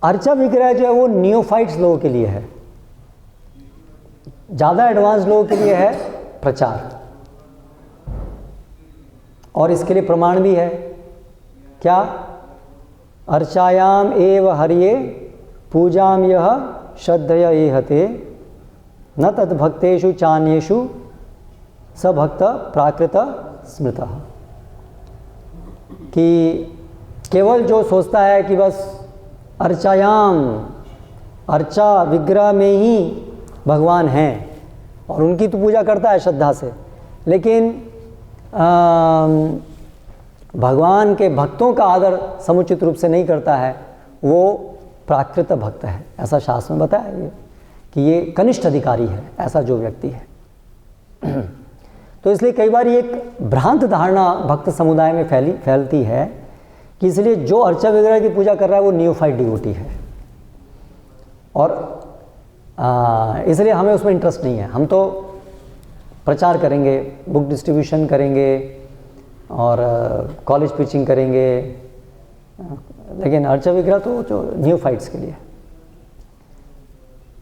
अर्चा विग्रह जो है वो नियोफाइट्स लोगों के लिए है, ज़्यादा एडवांस लोगों के लिए है प्रचार, और इसके लिए प्रमाण भी है। क्या? अर्चायाम एव हरिये पूजाम यह श्रद्धया एहते न तद्भक्तेषु चान्येषु स भक्त प्राकृत स्मृतः, कि केवल जो सोचता है कि बस अर्चायाम, अर्चा विग्रह में ही भगवान हैं और उनकी तो पूजा करता है श्रद्धा से, लेकिन भगवान के भक्तों का आदर समुचित रूप से नहीं करता है, वो प्राकृत भक्त है। ऐसा शास्त्र में बताया है कि ये कनिष्ठ अधिकारी है, ऐसा जो व्यक्ति है। तो इसलिए कई बार ये एक भ्रांत धारणा भक्त समुदाय में फैलती है कि इसलिए जो अर्चा विग्रह की पूजा कर रहा है वो नियोफाइट डिवोटी है, और इसलिए हमें उसमें इंटरेस्ट नहीं है। हम तो प्रचार करेंगे, बुक डिस्ट्रीब्यूशन करेंगे और कॉलेज प्रीचिंग करेंगे, लेकिन अर्चा विग्रह तो जो न्यूफाइट्स के लिए।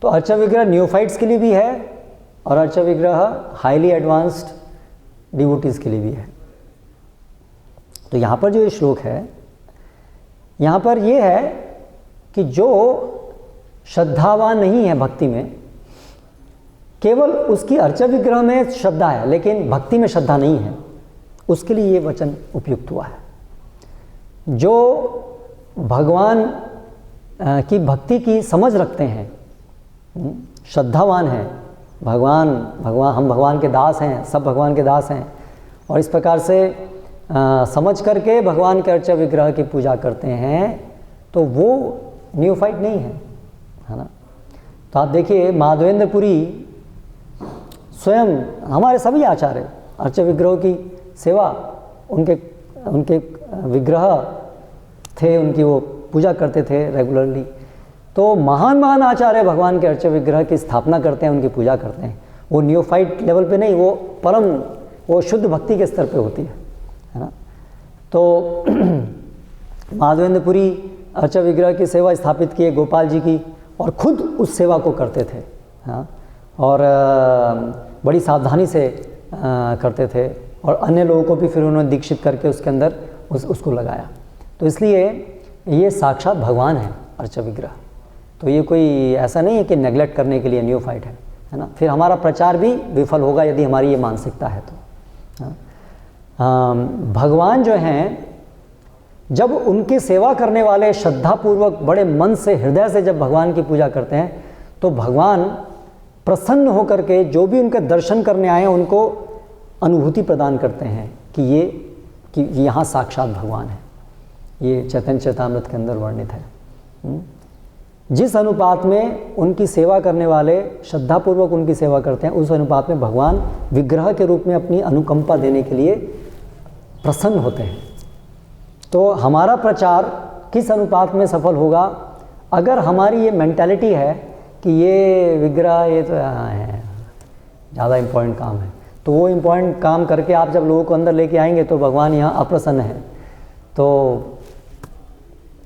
तो अर्चा विग्रह न्यूफाइट्स के लिए भी है और अर्चा विग्रह हाईली एडवांस्ड डिवोटीज़ के लिए भी है। तो यहाँ पर जो ये श्लोक है, यहाँ पर ये है कि जो श्रद्धावान नहीं है भक्ति में, केवल उसकी अर्चा विग्रह में श्रद्धा है लेकिन भक्ति में श्रद्धा नहीं है, उसके लिए ये वचन उपयुक्त हुआ है। जो भगवान की भक्ति की समझ रखते हैं, श्रद्धावान हैं, हम भगवान के दास हैं, सब भगवान के दास हैं, और इस प्रकार से समझ करके भगवान के अर्चा विग्रह की पूजा करते हैं, तो वो न्यूफाइट नहीं है ना। तो आप देखिए माधवेंद्रपुरी स्वयं, हमारे सभी आचार्य अर्चा विग्रहों की सेवा, उनके विग्रह थे, उनकी वो पूजा करते थे रेगुलरली। तो महान महान आचार्य भगवान के अर्चा विग्रह की स्थापना करते हैं, उनकी पूजा करते हैं। वो न्यूफाइट लेवल पे नहीं, वो परम, वो शुद्ध भक्ति के स्तर पे होती है ना। तो माधवेंद्रपुरी अर्चा विग्रह की सेवा स्थापित किए गोपाल जी की, और खुद उस सेवा को करते थे, हाँ, और बड़ी सावधानी से करते थे, और अन्य लोगों को भी फिर उन्होंने दीक्षित करके उसके अंदर उसको लगाया। तो इसलिए ये साक्षात भगवान है अर्चा विग्रह। तो ये कोई ऐसा नहीं है कि नेगलेक्ट करने के लिए न्यूफाइट है ना। फिर हमारा प्रचार भी विफल होगा यदि हमारी ये मानसिकता है तो। भगवान जो हैं, जब उनकी सेवा करने वाले श्रद्धापूर्वक बड़े मन से, हृदय से जब भगवान की पूजा करते हैं, तो भगवान प्रसन्न होकर के जो भी उनके दर्शन करने आए हैं उनको अनुभूति प्रदान करते हैं कि यहाँ साक्षात भगवान है। ये चैतन्य चरितामृत के अंदर वर्णित है। जिस अनुपात में उनकी सेवा करने वाले श्रद्धापूर्वक उनकी सेवा करते हैं, उस अनुपात में भगवान विग्रह के रूप में अपनी अनुकंपा देने के लिए प्रसन्न होते हैं। तो हमारा प्रचार किस अनुपात में सफल होगा? अगर हमारी ये मेंटालिटी है कि ये विग्रह, ये तो है ज़्यादा इम्पोर्टेंट काम है, तो वो इम्पोर्टेंट काम करके आप जब लोगों को अंदर लेके आएंगे तो भगवान यहाँ अप्रसन्न है, तो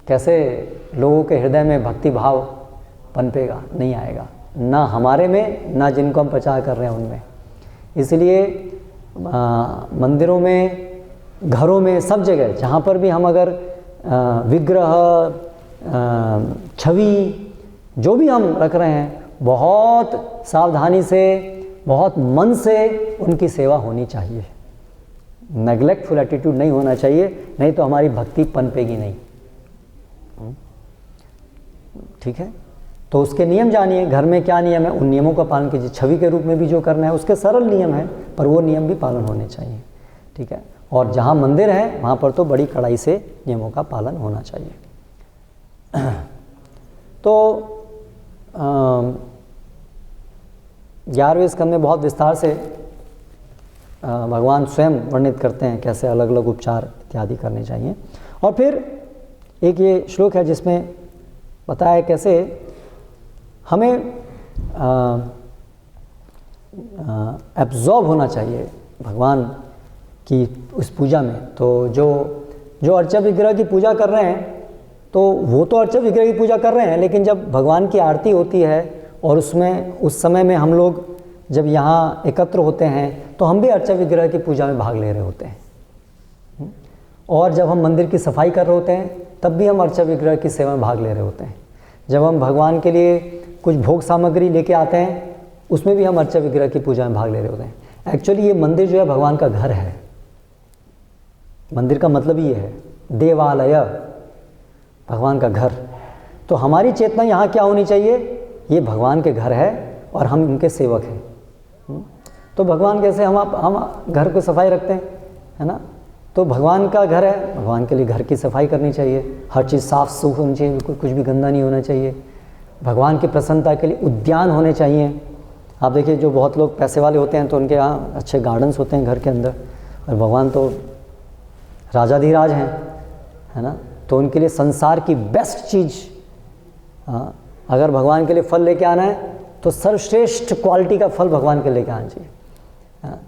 कैसे लोगों के हृदय में भक्ति भाव पनपेगा? नहीं आएगा, ना हमारे में, ना जिनको हम प्रचार कर रहे हैं उनमें। इसलिए मंदिरों में, घरों में, सब जगह जहाँ पर भी हम अगर विग्रह, छवि, जो भी हम रख रहे हैं, बहुत सावधानी से, बहुत मन से उनकी सेवा होनी चाहिए। नेग्लेक्टफुल एटीट्यूड नहीं होना चाहिए, नहीं तो हमारी भक्ति पनपेगी नहीं। ठीक है, तो उसके नियम जानिए, घर में क्या नियम है, उन नियमों का पालन कीजिए। छवि के रूप में भी जो करना है उसके सरल नियम है, पर वो नियम भी पालन होने चाहिए। ठीक है, और जहाँ मंदिर है वहाँ पर तो बड़ी कड़ाई से नियमों का पालन होना चाहिए। तो 11वें स्कंद में बहुत विस्तार से भगवान स्वयं वर्णित करते हैं कैसे अलग अलग उपचार इत्यादि करने चाहिए। और फिर एक ये श्लोक है जिसमें बताया कैसे हमें एब्जॉर्ब होना चाहिए भगवान की उस पूजा में। तो जो अर्चा विग्रह की पूजा कर रहे हैं, तो वो तो अर्चा विग्रह की पूजा कर रहे हैं, लेकिन जब भगवान की आरती होती है और उसमें उस समय में हम लोग जब यहाँ एकत्र होते हैं, तो हम भी अर्चा विग्रह की पूजा में भाग ले रहे होते हैं। और जब हम मंदिर की सफाई कर रहे होते हैं, तब भी हम अर्चा विग्रह की सेवा में भाग ले रहे होते हैं। जब हम भगवान के लिए कुछ भोग सामग्री लेके आते हैं, उसमें भी हम अर्चा विग्रह की पूजा में भाग ले रहे होते हैं। एक्चुअली ये मंदिर जो है भगवान का घर है। मंदिर का मतलब ये है, देवालय, भगवान का घर। तो हमारी चेतना यहाँ क्या होनी चाहिए? ये भगवान के घर है और हम उनके सेवक हैं। तो भगवान कैसे हम घर को सफाई रखते हैं, है ना? तो भगवान का घर है, भगवान के लिए घर की सफाई करनी चाहिए, हर चीज़ साफ सुफ होनी चाहिए, बिल्कुल कुछ भी गंदा नहीं होना चाहिए। भगवान की प्रसन्नता के लिए उद्यान होने चाहिए। आप देखिए जो बहुत लोग पैसे वाले होते हैं तो उनके यहाँ अच्छे गार्डन्स होते हैं घर के अंदर, और भगवान तो राजाधिराज हैं, है ना? तो उनके लिए संसार की बेस्ट चीज़, हाँ, अगर भगवान के लिए फल लेके आना है तो सर्वश्रेष्ठ क्वालिटी का फल भगवान के लेके आना चाहिए। हाँ,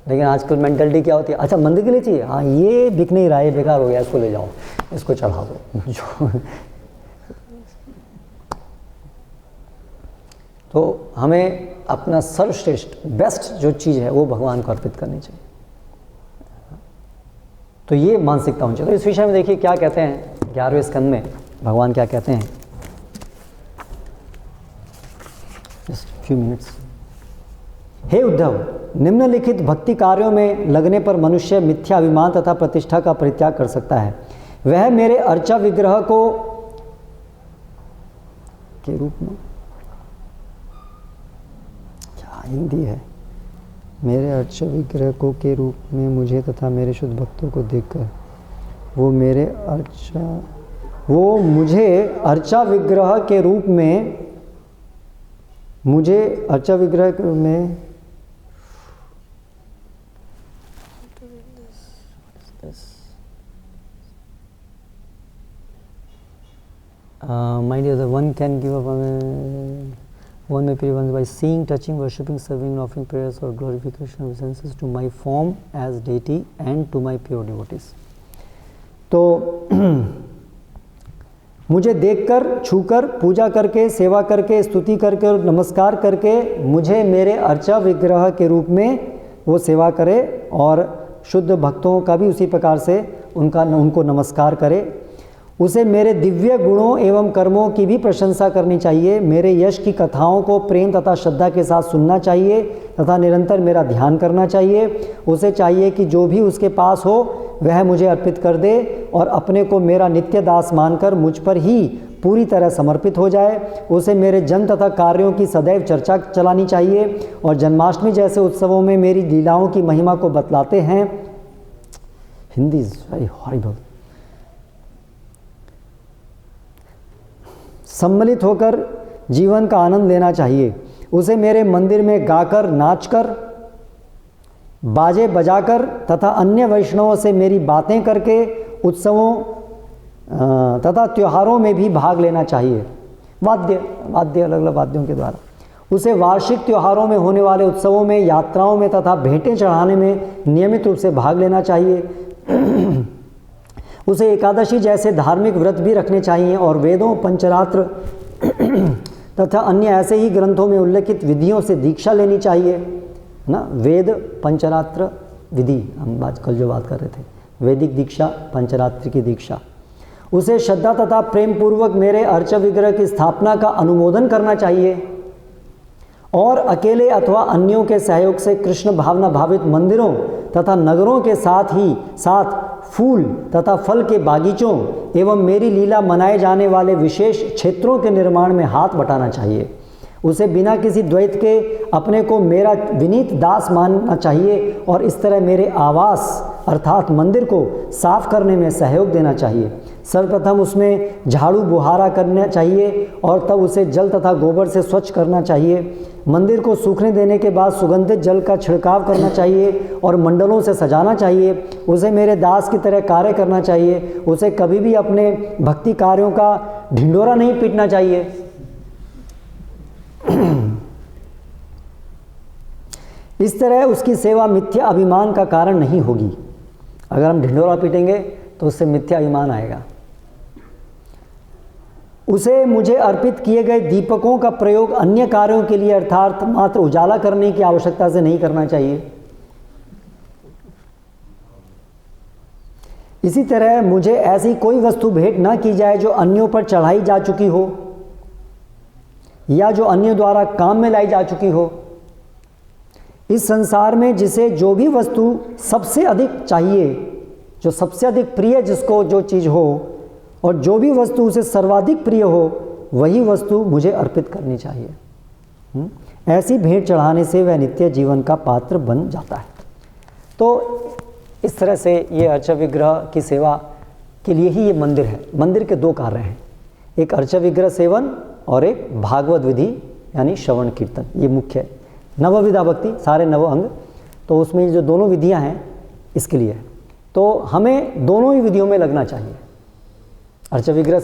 लेकिन आजकल मेंटलिटी क्या होती है? अच्छा मंदिर के लिए चाहिए, हाँ ये बिक नहीं रहा है, बेकार हो गया, इसको ले जाओ, इसको चढ़ा दो। तो हमें अपना सर्वश्रेष्ठ बेस्ट जो चीज़ है वो भगवान को अर्पित करनी चाहिए। तो ये मानसिकता होनी चाहिए। तो इस विषय में देखिए क्या कहते हैं 11वें स्कंद में, भगवान क्या कहते हैं। Just few minutes. हे उद्धव, निम्नलिखित भक्ति कार्यों में लगने पर मनुष्य मिथ्या अभिमान तथा प्रतिष्ठा का परित्याग कर सकता है। वह मेरे अर्चा विग्रह को के रूप में, क्या हिंदी है, मेरे अर्चा विग्रह को के रूप में मुझे तथा मेरे शुद्ध भक्तों को देखकर वो मुझे अर्चा विग्रह के रूप में, मुझे अर्चा विग्रह के रूप में mind is the one can give up one may pray once by seeing, touching, worshipping, serving and offering prayers or glorification of senses to my form as deity and to my pure devotees। तो मुझे देखकर, छूकर, पूजा करके, सेवा करके, स्तुति करके और नमस्कार करके मुझे मेरे अर्चा विग्रह के रूप में वो सेवा करे और शुद्ध भक्तों का भी उसी प्रकार से उनको नमस्कार करे। उसे मेरे दिव्य गुणों एवं कर्मों की भी प्रशंसा करनी चाहिए। मेरे यश की कथाओं को प्रेम तथा श्रद्धा के साथ सुनना चाहिए तथा निरंतर मेरा ध्यान करना चाहिए। उसे चाहिए कि जो भी उसके पास हो वह मुझे अर्पित कर दे और अपने को मेरा नित्य दास मानकर मुझ पर ही पूरी तरह समर्पित हो जाए। उसे मेरे जन्म तथा कार्यों की सदैव चर्चा चलानी चाहिए और जन्माष्टमी जैसे उत्सवों में मेरी लीलाओं की महिमा को बतलाते हैं। Hindi is very horrible. सम्मिलित होकर जीवन का आनंद लेना चाहिए। उसे मेरे मंदिर में गाकर, नाचकर, बाजे बजाकर तथा अन्य वैष्णवों से मेरी बातें करके उत्सवों तथा त्योहारों में भी भाग लेना चाहिए। वाद्य अलग अलग वाद्यों के द्वारा उसे वार्षिक त्योहारों में होने वाले उत्सवों में, यात्राओं में तथा भेंटें चढ़ाने में नियमित रूप से भाग लेना चाहिए। उसे एकादशी जैसे धार्मिक व्रत भी रखने चाहिए और वेदों, पंचरात्र तथा अन्य ऐसे ही ग्रंथों में उल्लेखित विधियों से दीक्षा लेनी चाहिए ना। वेद, पंचरात्र, विधि, हम कल जो बात कर रहे थे, वैदिक दीक्षा, पंचरात्र की दीक्षा। उसे श्रद्धा तथा प्रेम पूर्वक मेरे अर्चा विग्रह की स्थापना का अनुमोदन करना चाहिए और अकेले अथवा अन्यों के सहयोग से कृष्ण भावना भावित मंदिरों तथा नगरों के साथ फूल तथा फल के बागीचों एवं मेरी लीला मनाए जाने वाले विशेष क्षेत्रों के निर्माण में हाथ बटाना चाहिए। उसे बिना किसी द्वैत के अपने को मेरा विनीत दास मानना चाहिए और इस तरह मेरे आवास अर्थात मंदिर को साफ करने में सहयोग देना चाहिए। सर्वप्रथम उसमें झाड़ू बुहारा करना चाहिए और तब उसे जल तथा गोबर से स्वच्छ करना चाहिए। मंदिर को सूखने देने के बाद सुगंधित जल का छिड़काव करना चाहिए और मंडलों से सजाना चाहिए। उसे मेरे दास की तरह कार्य करना चाहिए। उसे कभी भी अपने भक्ति कार्यों का ढिंढोरा नहीं पीटना चाहिए। इस तरह उसकी सेवा मिथ्या अभिमान का कारण नहीं होगी। अगर हम ढिंढोरा पीटेंगे तो उससे मिथ्या अभिमान आएगा। उसे मुझे अर्पित किए गए दीपकों का प्रयोग अन्य कार्यों के लिए अर्थात मात्र उजाला करने की आवश्यकता से नहीं करना चाहिए। इसी तरह मुझे ऐसी कोई वस्तु भेंट न की जाए जो अन्यों पर चढ़ाई जा चुकी हो या जो अन्यों द्वारा काम में लाई जा चुकी हो। इस संसार में जिसे जो भी वस्तु सबसे अधिक चाहिए, जो सबसे अधिक प्रिय जिसको जो चीज़ हो और जो भी वस्तु उसे सर्वाधिक प्रिय हो, वही वस्तु मुझे अर्पित करनी चाहिए। ऐसी भेंट चढ़ाने से वह नित्य जीवन का पात्र बन जाता है। तो इस तरह से ये अर्चा विग्रह की सेवा के लिए ही ये मंदिर है। मंदिर के दो कार्य हैं, एक अर्चा विग्रह सेवन और एक भागवत विधि यानी श्रवण कीर्तन। ये मुख्य है। नवविधा भक्ति, सारे नव अंग, तो उसमें जो दोनों विधियां हैं इसके लिए है। तो हमें दोनों ही विधियों में लगना चाहिए। अर्चा विग्रह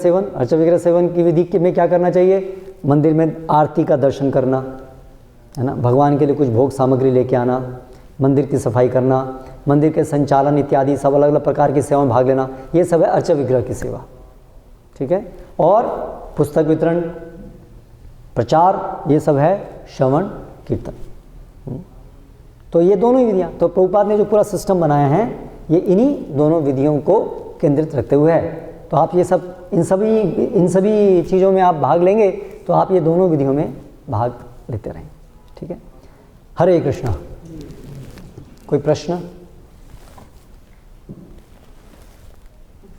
सेवन की विधि में क्या करना चाहिए? मंदिर में आरती का दर्शन करना है ना, भगवान के लिए कुछ भोग सामग्री लेके आना, मंदिर की सफाई करना, मंदिर के संचालन इत्यादि सब अलग अलग प्रकार की सेवा में भाग लेना, ये सब है अर्चा विग्रह की सेवा। ठीक है। और पुस्तक वितरण, प्रचार, ये सब है श्रवण कीर्तन। तो ये दोनों ही विधियाँ, तो प्रभुपाद ने जो पूरा सिस्टम बनाया है ये इन्हीं दोनों विधियों को केंद्रित रखते हुए है। तो आप ये सब इन सभी चीज़ों में आप भाग लेंगे तो आप ये दोनों विधियों में भाग लेते रहें। ठीक है। हरे कृष्णा। कोई प्रश्न?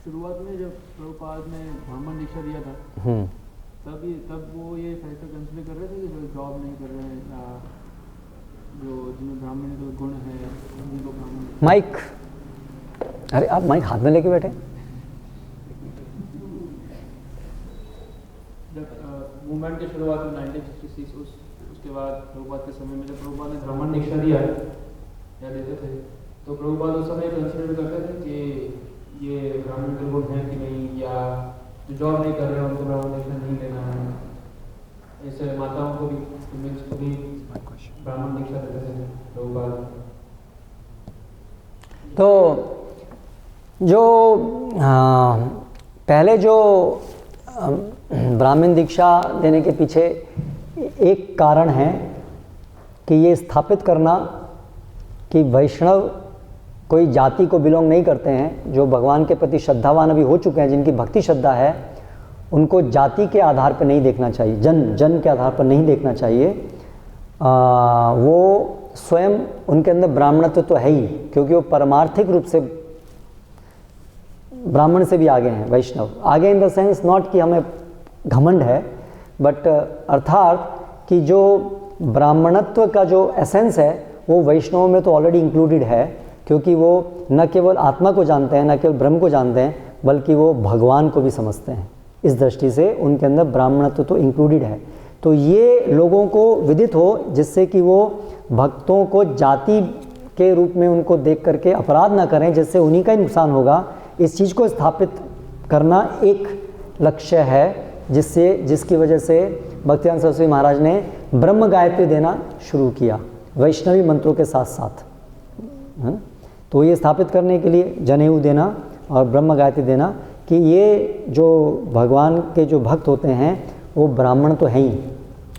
शुरुआत में जब प्रभुपाद ने ब्राह्मण दीक्षा दिया था तब वो ये फैक्टर कंसिडर कर रहे थे कि जो जॉब नहीं कर रहे हैं या जो जिनमें ब्राह्मण का गुण है उनको ब्राह्मण। माइक, अरे आप माइक हाथ में लेके बैठे। जब मूवमेंट की शुरुआत में 1966 उसके बाद प्रभुपाद के समय में जब प्रभुपाद ने ब्राह्मण दीक्षा दिया या देते थे तो प्रभुपाद उस समय कंसिडर करते थे कि ये ब्राह्मण के गुण है कि नहीं, या जो जॉब नहीं कर रहे हैं उनको ब्राह्मण दीक्षा नहीं देना है। ऐसे माताओं को भी फीमेल्स को भी ब्राह्मण दीक्षा देते थे प्रभुपाद। तो जो पहले जो ब्राह्मण दीक्षा देने के पीछे एक कारण है कि ये स्थापित करना कि वैष्णव कोई जाति को बिलोंग नहीं करते हैं, जो भगवान के प्रति श्रद्धावान अभी हो चुके हैं, जिनकी भक्ति श्रद्धा है, उनको जाति के आधार पर नहीं देखना चाहिए, जन के आधार पर नहीं देखना चाहिए। वो स्वयं उनके अंदर ब्राह्मणत्व तो है ही, क्योंकि वो परमार्थिक रूप से ब्राह्मण से भी आगे हैं, वैष्णव आगे इन द सेंस नॉट कि हमें घमंड है, बट अर्थात कि जो ब्राह्मणत्व का जो एसेंस है वो वैष्णव में तो ऑलरेडी इंक्लूडेड है, क्योंकि वो न केवल आत्मा को जानते हैं, न केवल ब्रह्म को जानते हैं, बल्कि वो भगवान को भी समझते हैं। इस दृष्टि से उनके अंदर ब्राह्मणत्व तो इंक्लूडेड है। तो ये लोगों को विदित हो, जिससे कि वो भक्तों को जाति के रूप में उनको देख करके अपराध ना करें, जिससे उन्हीं का ही नुकसान होगा। इस चीज़ को स्थापित करना एक लक्ष्य है, जिसकी वजह से भक्तिवेदांत सरस्वती महाराज ने ब्रह्म गायत्री देना शुरू किया वैष्णवी मंत्रों के साथ साथ। तो ये स्थापित करने के लिए जनेऊ देना और ब्रह्म गायत्री देना कि ये जो भगवान के जो भक्त होते हैं वो ब्राह्मण तो हैं ही,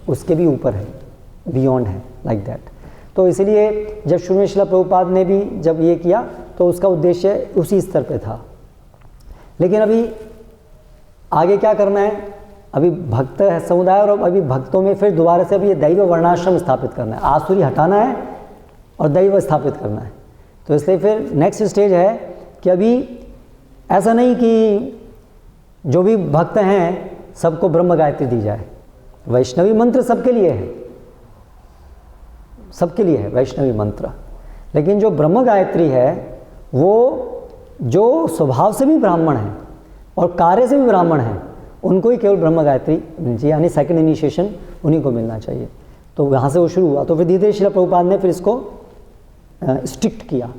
उसके भी ऊपर है, बियॉन्ड है, लाइक दैट। तो इसलिए जब शुरू में श्रील प्रभुपाद ने भी जब ये किया तो उसका उद्देश्य उसी स्तर पे था। लेकिन अभी आगे क्या करना है, अभी भक्त है समुदाय, और अभी भक्तों में फिर दोबारा से अभी ये दैव वर्णाश्रम स्थापित करना है, आसुरी हटाना है और दैव स्थापित करना है। तो इसलिए फिर नेक्स्ट स्टेज है कि अभी ऐसा नहीं कि जो भी भक्त हैं सबको ब्रह्म गायत्री दी जाए। वैष्णवी मंत्र सबके लिए है, सबके लिए है वैष्णवी मंत्र, लेकिन जो ब्रह्म गायत्री है वो जो स्वभाव से भी ब्राह्मण है और कार्य से भी ब्राह्मण है, उनको ही केवल ब्रह्म गायत्री मिलनी चाहिए, यानी सेकंड इनिशिएशन उन्हीं को मिलना चाहिए। तो यहाँ से वो शुरू हुआ। तो फिर धीरे धीरे श्रील प्रभुपाद ने फिर इसको स्ट्रिक्ट किया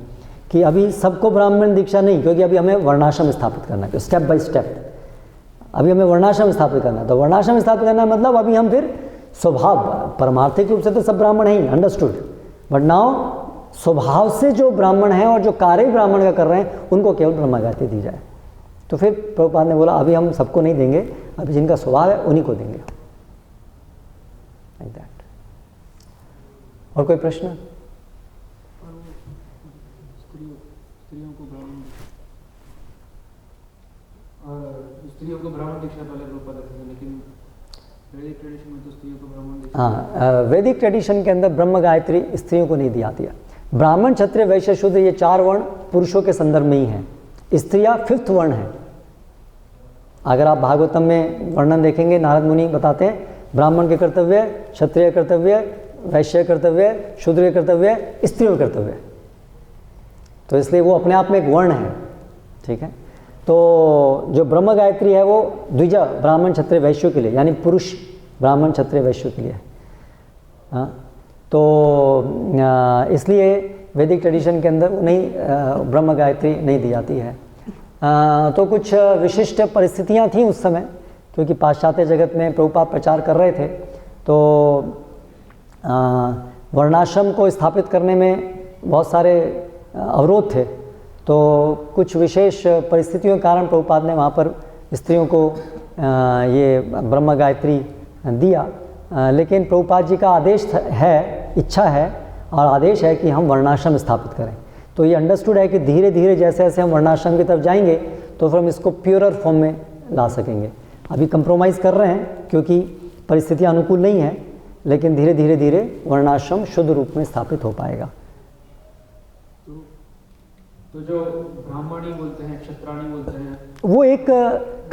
कि अभी सबको ब्राह्मण दीक्षा नहीं, क्योंकि अभी हमें वर्णाश्रम स्थापित करना है, स्टेप बाय स्टेप अभी हमें वर्णाश्रम स्थापित करना है। तो वर्णाश्रम स्थापित करना है मतलब अभी हम फिर स्वभाव, परमार्थिक रूप से तो सब ब्राह्मण हैं, अंडरस्टूड, बट नाउ स्वभाव से जो ब्राह्मण हैं और जो कार्य ब्राह्मण का कर रहे हैं उनको केवल ब्रह्म गायत्री दी जाए। तो फिर प्रभुपाद ने बोला अभी हम सबको नहीं देंगे, अभी जिनका स्वभाव है उन्हीं को देंगे, लाइक दैट। और कोई प्रश्न? स्त्रियों को ब्राह्मण दीक्षा पहले प्रभुपाद देते थे, लेकिन वैदिक ट्रेडिशन में तो स्त्रियों को ब्राह्मण दीक्षा। हाँ, वैदिक ट्रेडिशन के अंदर ब्रह्म गायत्री स्त्रियों को नहीं दी जाती है। ब्राह्मण, क्षत्रिय, वैश्य, शूद्र ये 4 वर्ण पुरुषों के संदर्भ में ही हैं, स्त्रियां 5th वर्ण है। अगर आप भागवतम में वर्णन देखेंगे, नारद मुनि बताते हैं ब्राह्मण के कर्तव्य, क्षत्रिय कर्तव्य, वैश्य कर्तव्य, शूद्र कर्तव्य, स्त्रियों कर्तव्य। तो इसलिए वो अपने आप में एक वर्ण है, ठीक है। तो जो ब्रह्म गायत्री है वो द्विजा, ब्राह्मण, क्षत्रिय, वैश्यों के लिए, यानी पुरुष ब्राह्मण, क्षत्रिय, वैश्यों के लिए। हाँ, तो इसलिए वैदिक ट्रेडिशन के अंदर नहीं ब्रह्म गायत्री नहीं दी जाती है। तो कुछ विशिष्ट परिस्थितियां थीं उस समय, क्योंकि पाश्चात्य जगत में प्रभुपाद प्रचार कर रहे थे, तो वर्णाश्रम को स्थापित करने में बहुत सारे अवरोध थे। तो कुछ विशेष परिस्थितियों के कारण प्रभुपाद ने वहाँ पर स्त्रियों को ये ब्रह्म गायत्री दिया। लेकिन प्रभुपाद जी का आदेश है, इच्छा है और आदेश है कि हम वर्णाश्रम स्थापित करें। तो ये अंडरस्टूड है कि धीरे धीरे जैसे जैसे हम वर्णाश्रम की तरफ जाएंगे तो फिर हम इसको प्योरर फॉर्म में ला सकेंगे। अभी कंप्रोमाइज़ कर रहे हैं क्योंकि परिस्थितियाँ अनुकूल नहीं हैं, लेकिन धीरे धीरे धीरे वर्णाश्रम शुद्ध रूप में स्थापित हो पाएगा। तो जो ब्राह्मणी बोलते हैं, क्षत्राणी बोलते हैं, वो एक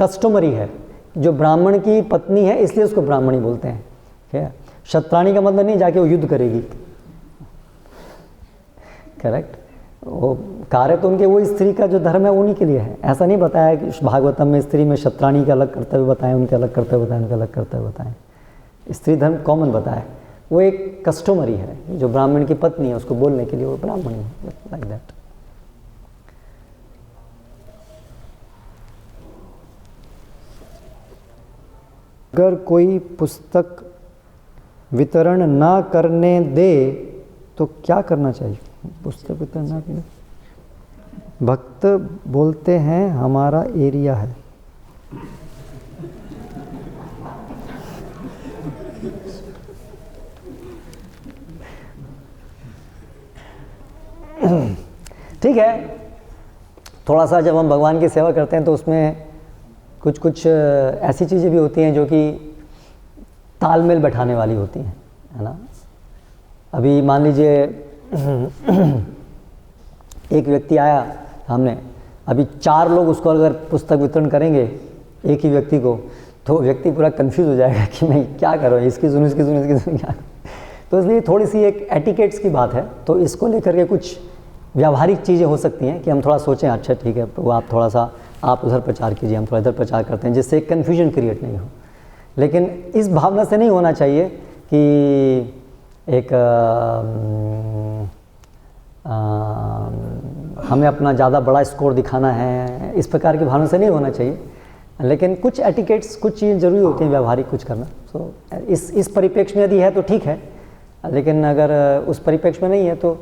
कस्टमरी है। जो ब्राह्मण की पत्नी है इसलिए उसको ब्राह्मणी बोलते हैं, ठीक है। क्षत्राणी का मतलब नहीं जाके वो युद्ध करेगी, करेक्ट। वो कार्य तो उनके, वो स्त्री का जो धर्म है उन्हीं के लिए है। ऐसा नहीं बताया कि भागवतम में स्त्री में क्षत्राणी का अलग करते हुए बताएं, उनके अलग करते हुए बताएं, उनके अलग करते हुए बताएं। स्त्री धर्म कॉमन बताया। वो एक कस्टमरी है, जो ब्राह्मण की पत्नी है उसको बोलने के लिए वो ब्राह्मणी है, लाइक दैट। अगर कोई पुस्तक वितरण ना करने दे तो क्या करना चाहिए? पुस्तक वितरण ना करने, भक्त बोलते हैं हमारा एरिया है। ठीक है, थोड़ा सा जब हम भगवान की सेवा करते हैं तो उसमें कुछ कुछ ऐसी चीज़ें भी होती हैं जो कि तालमेल बैठाने वाली होती हैं, है ना। अभी मान लीजिए एक व्यक्ति आया हमने, अभी 4 लोग उसको अगर पुस्तक वितरण करेंगे एक ही व्यक्ति को, तो व्यक्ति पूरा कंफ्यूज हो जाएगा कि मैं क्या करूँ, इसकी सुनूँ इसकी सुनूँ इसकी सुनूँ क्या। तो इसलिए थोड़ी सी एक एटिकेट्स की बात है। तो इसको लेकर के कुछ व्यावहारिक चीज़ें हो सकती हैं कि हम थोड़ा सोचें, अच्छा ठीक है प्रभु आप थोड़ा सा आप उधर प्रचार कीजिए, हम थोड़ा इधर प्रचार करते हैं, जिससे कन्फ्यूजन क्रिएट नहीं हो। लेकिन इस भावना से नहीं होना चाहिए कि एक हमें अपना ज़्यादा बड़ा स्कोर दिखाना है, इस प्रकार की भावना से नहीं होना चाहिए। लेकिन कुछ एटिकेट्स, कुछ चीज़ें ज़रूरी होती हैं व्यावहारिक कुछ करना। सो इस परिप्रेक्ष्य में यदि है तो ठीक है, लेकिन अगर उस परिप्रेक्ष्य में नहीं है तो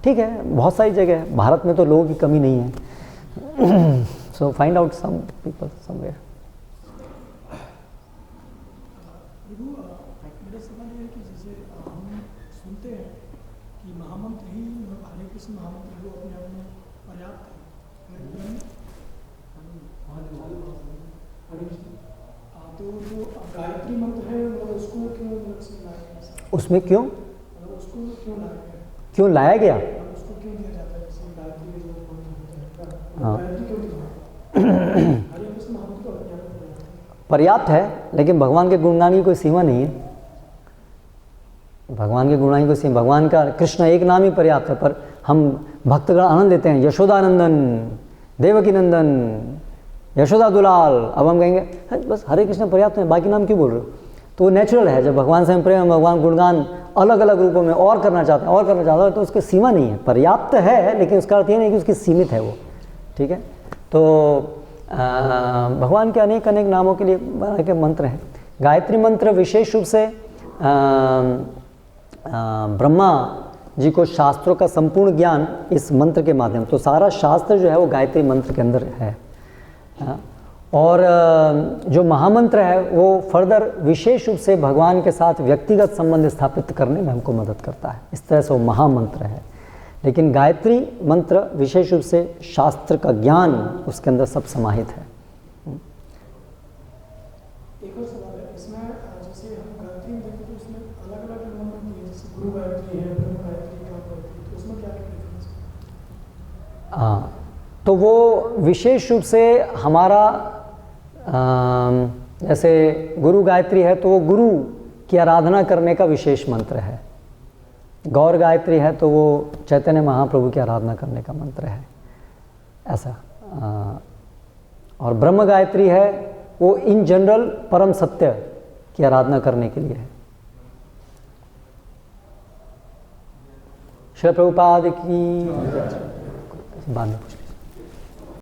ठीक है। बहुत सारी जगह है, भारत में तो लोगों की कमी नहीं है। So find out some people somewhere. मेरा सवाल ये है कि जैसे हम सुनते हैं कि महामंत्र ही, हरे कृष्ण महामंत्र जो अपने आप में पर्याप्त है, तो जो गायत्री मंत्र है मतलब उसको क्यों अलग से लाया गया? उसमें क्यों, मतलब उसको क्यों लाया गया? क्यों लाया गया? उसको क्यों दिया जाता है? जैसे गायत्री जो मंत्र होता है, हाँ। गायत्री क्यों दिया जाता है? हरे कृष्ण महामंत्र तो अपने आप में पर्याप्त है, लेकिन भगवान के गुणगान की कोई सीमा नहीं है। भगवान के गुणगान की कोई सीमा, भगवान का कृष्ण एक नाम ही पर्याप्त है। पर हम भक्तगण आनंद लेते हैं, यशोदानंदन, देवकी नंदन, यशोदा दुलाल। अब हम कहेंगे बस हरे कृष्ण पर्याप्त है, बाकी नाम क्यों बोल रहे हो? तो वो नेचुरल है। जब भगवान से हम प्रेम, भगवान गुणगान अलग अलग रूपों में और करना चाहते हैं, और करना चाहते हैं, तो उसकी सीमा नहीं है। पर्याप्त है, लेकिन उसका अर्थ ये नहीं कि उसकी सीमित है वो, ठीक है। तो भगवान के अनेक अनेक नामों के लिए बना के मंत्र हैं। गायत्री मंत्र विशेष रूप से ब्रह्मा जी को शास्त्रों का संपूर्ण ज्ञान इस मंत्र के माध्यम, तो सारा शास्त्र जो है वो गायत्री मंत्र के अंदर है। और जो महामंत्र है वो फर्दर विशेष रूप से भगवान के साथ व्यक्तिगत संबंध स्थापित करने में हमको मदद करता है। इस तरह से वो महामंत्र है। लेकिन गायत्री मंत्र विशेष रूप से शास्त्र का ज्ञान उसके अंदर सब समाहित है। एक और सवाल है इसमें, जैसे हम गायत्री में देखें तो इसमें अलग अलग मंत्र होती है, जैसे गुरु गायत्री है, ब्रह्म गायत्री, काम गायत्री, तो उसमें क्या क्या डिफरेंस है? हाँ, तो वो विशेष रूप से हमारा जैसे गुरु गायत्री है तो वो गुरु की आराधना करने का विशेष मंत्र है। गौर गायत्री है तो वो चैतन्य महाप्रभु की आराधना करने का मंत्र है, ऐसा। और ब्रह्म गायत्री है वो इन जनरल परम सत्य की आराधना करने के लिए है। श्री प्रभुपाद की बाद में पूछ लीजिए।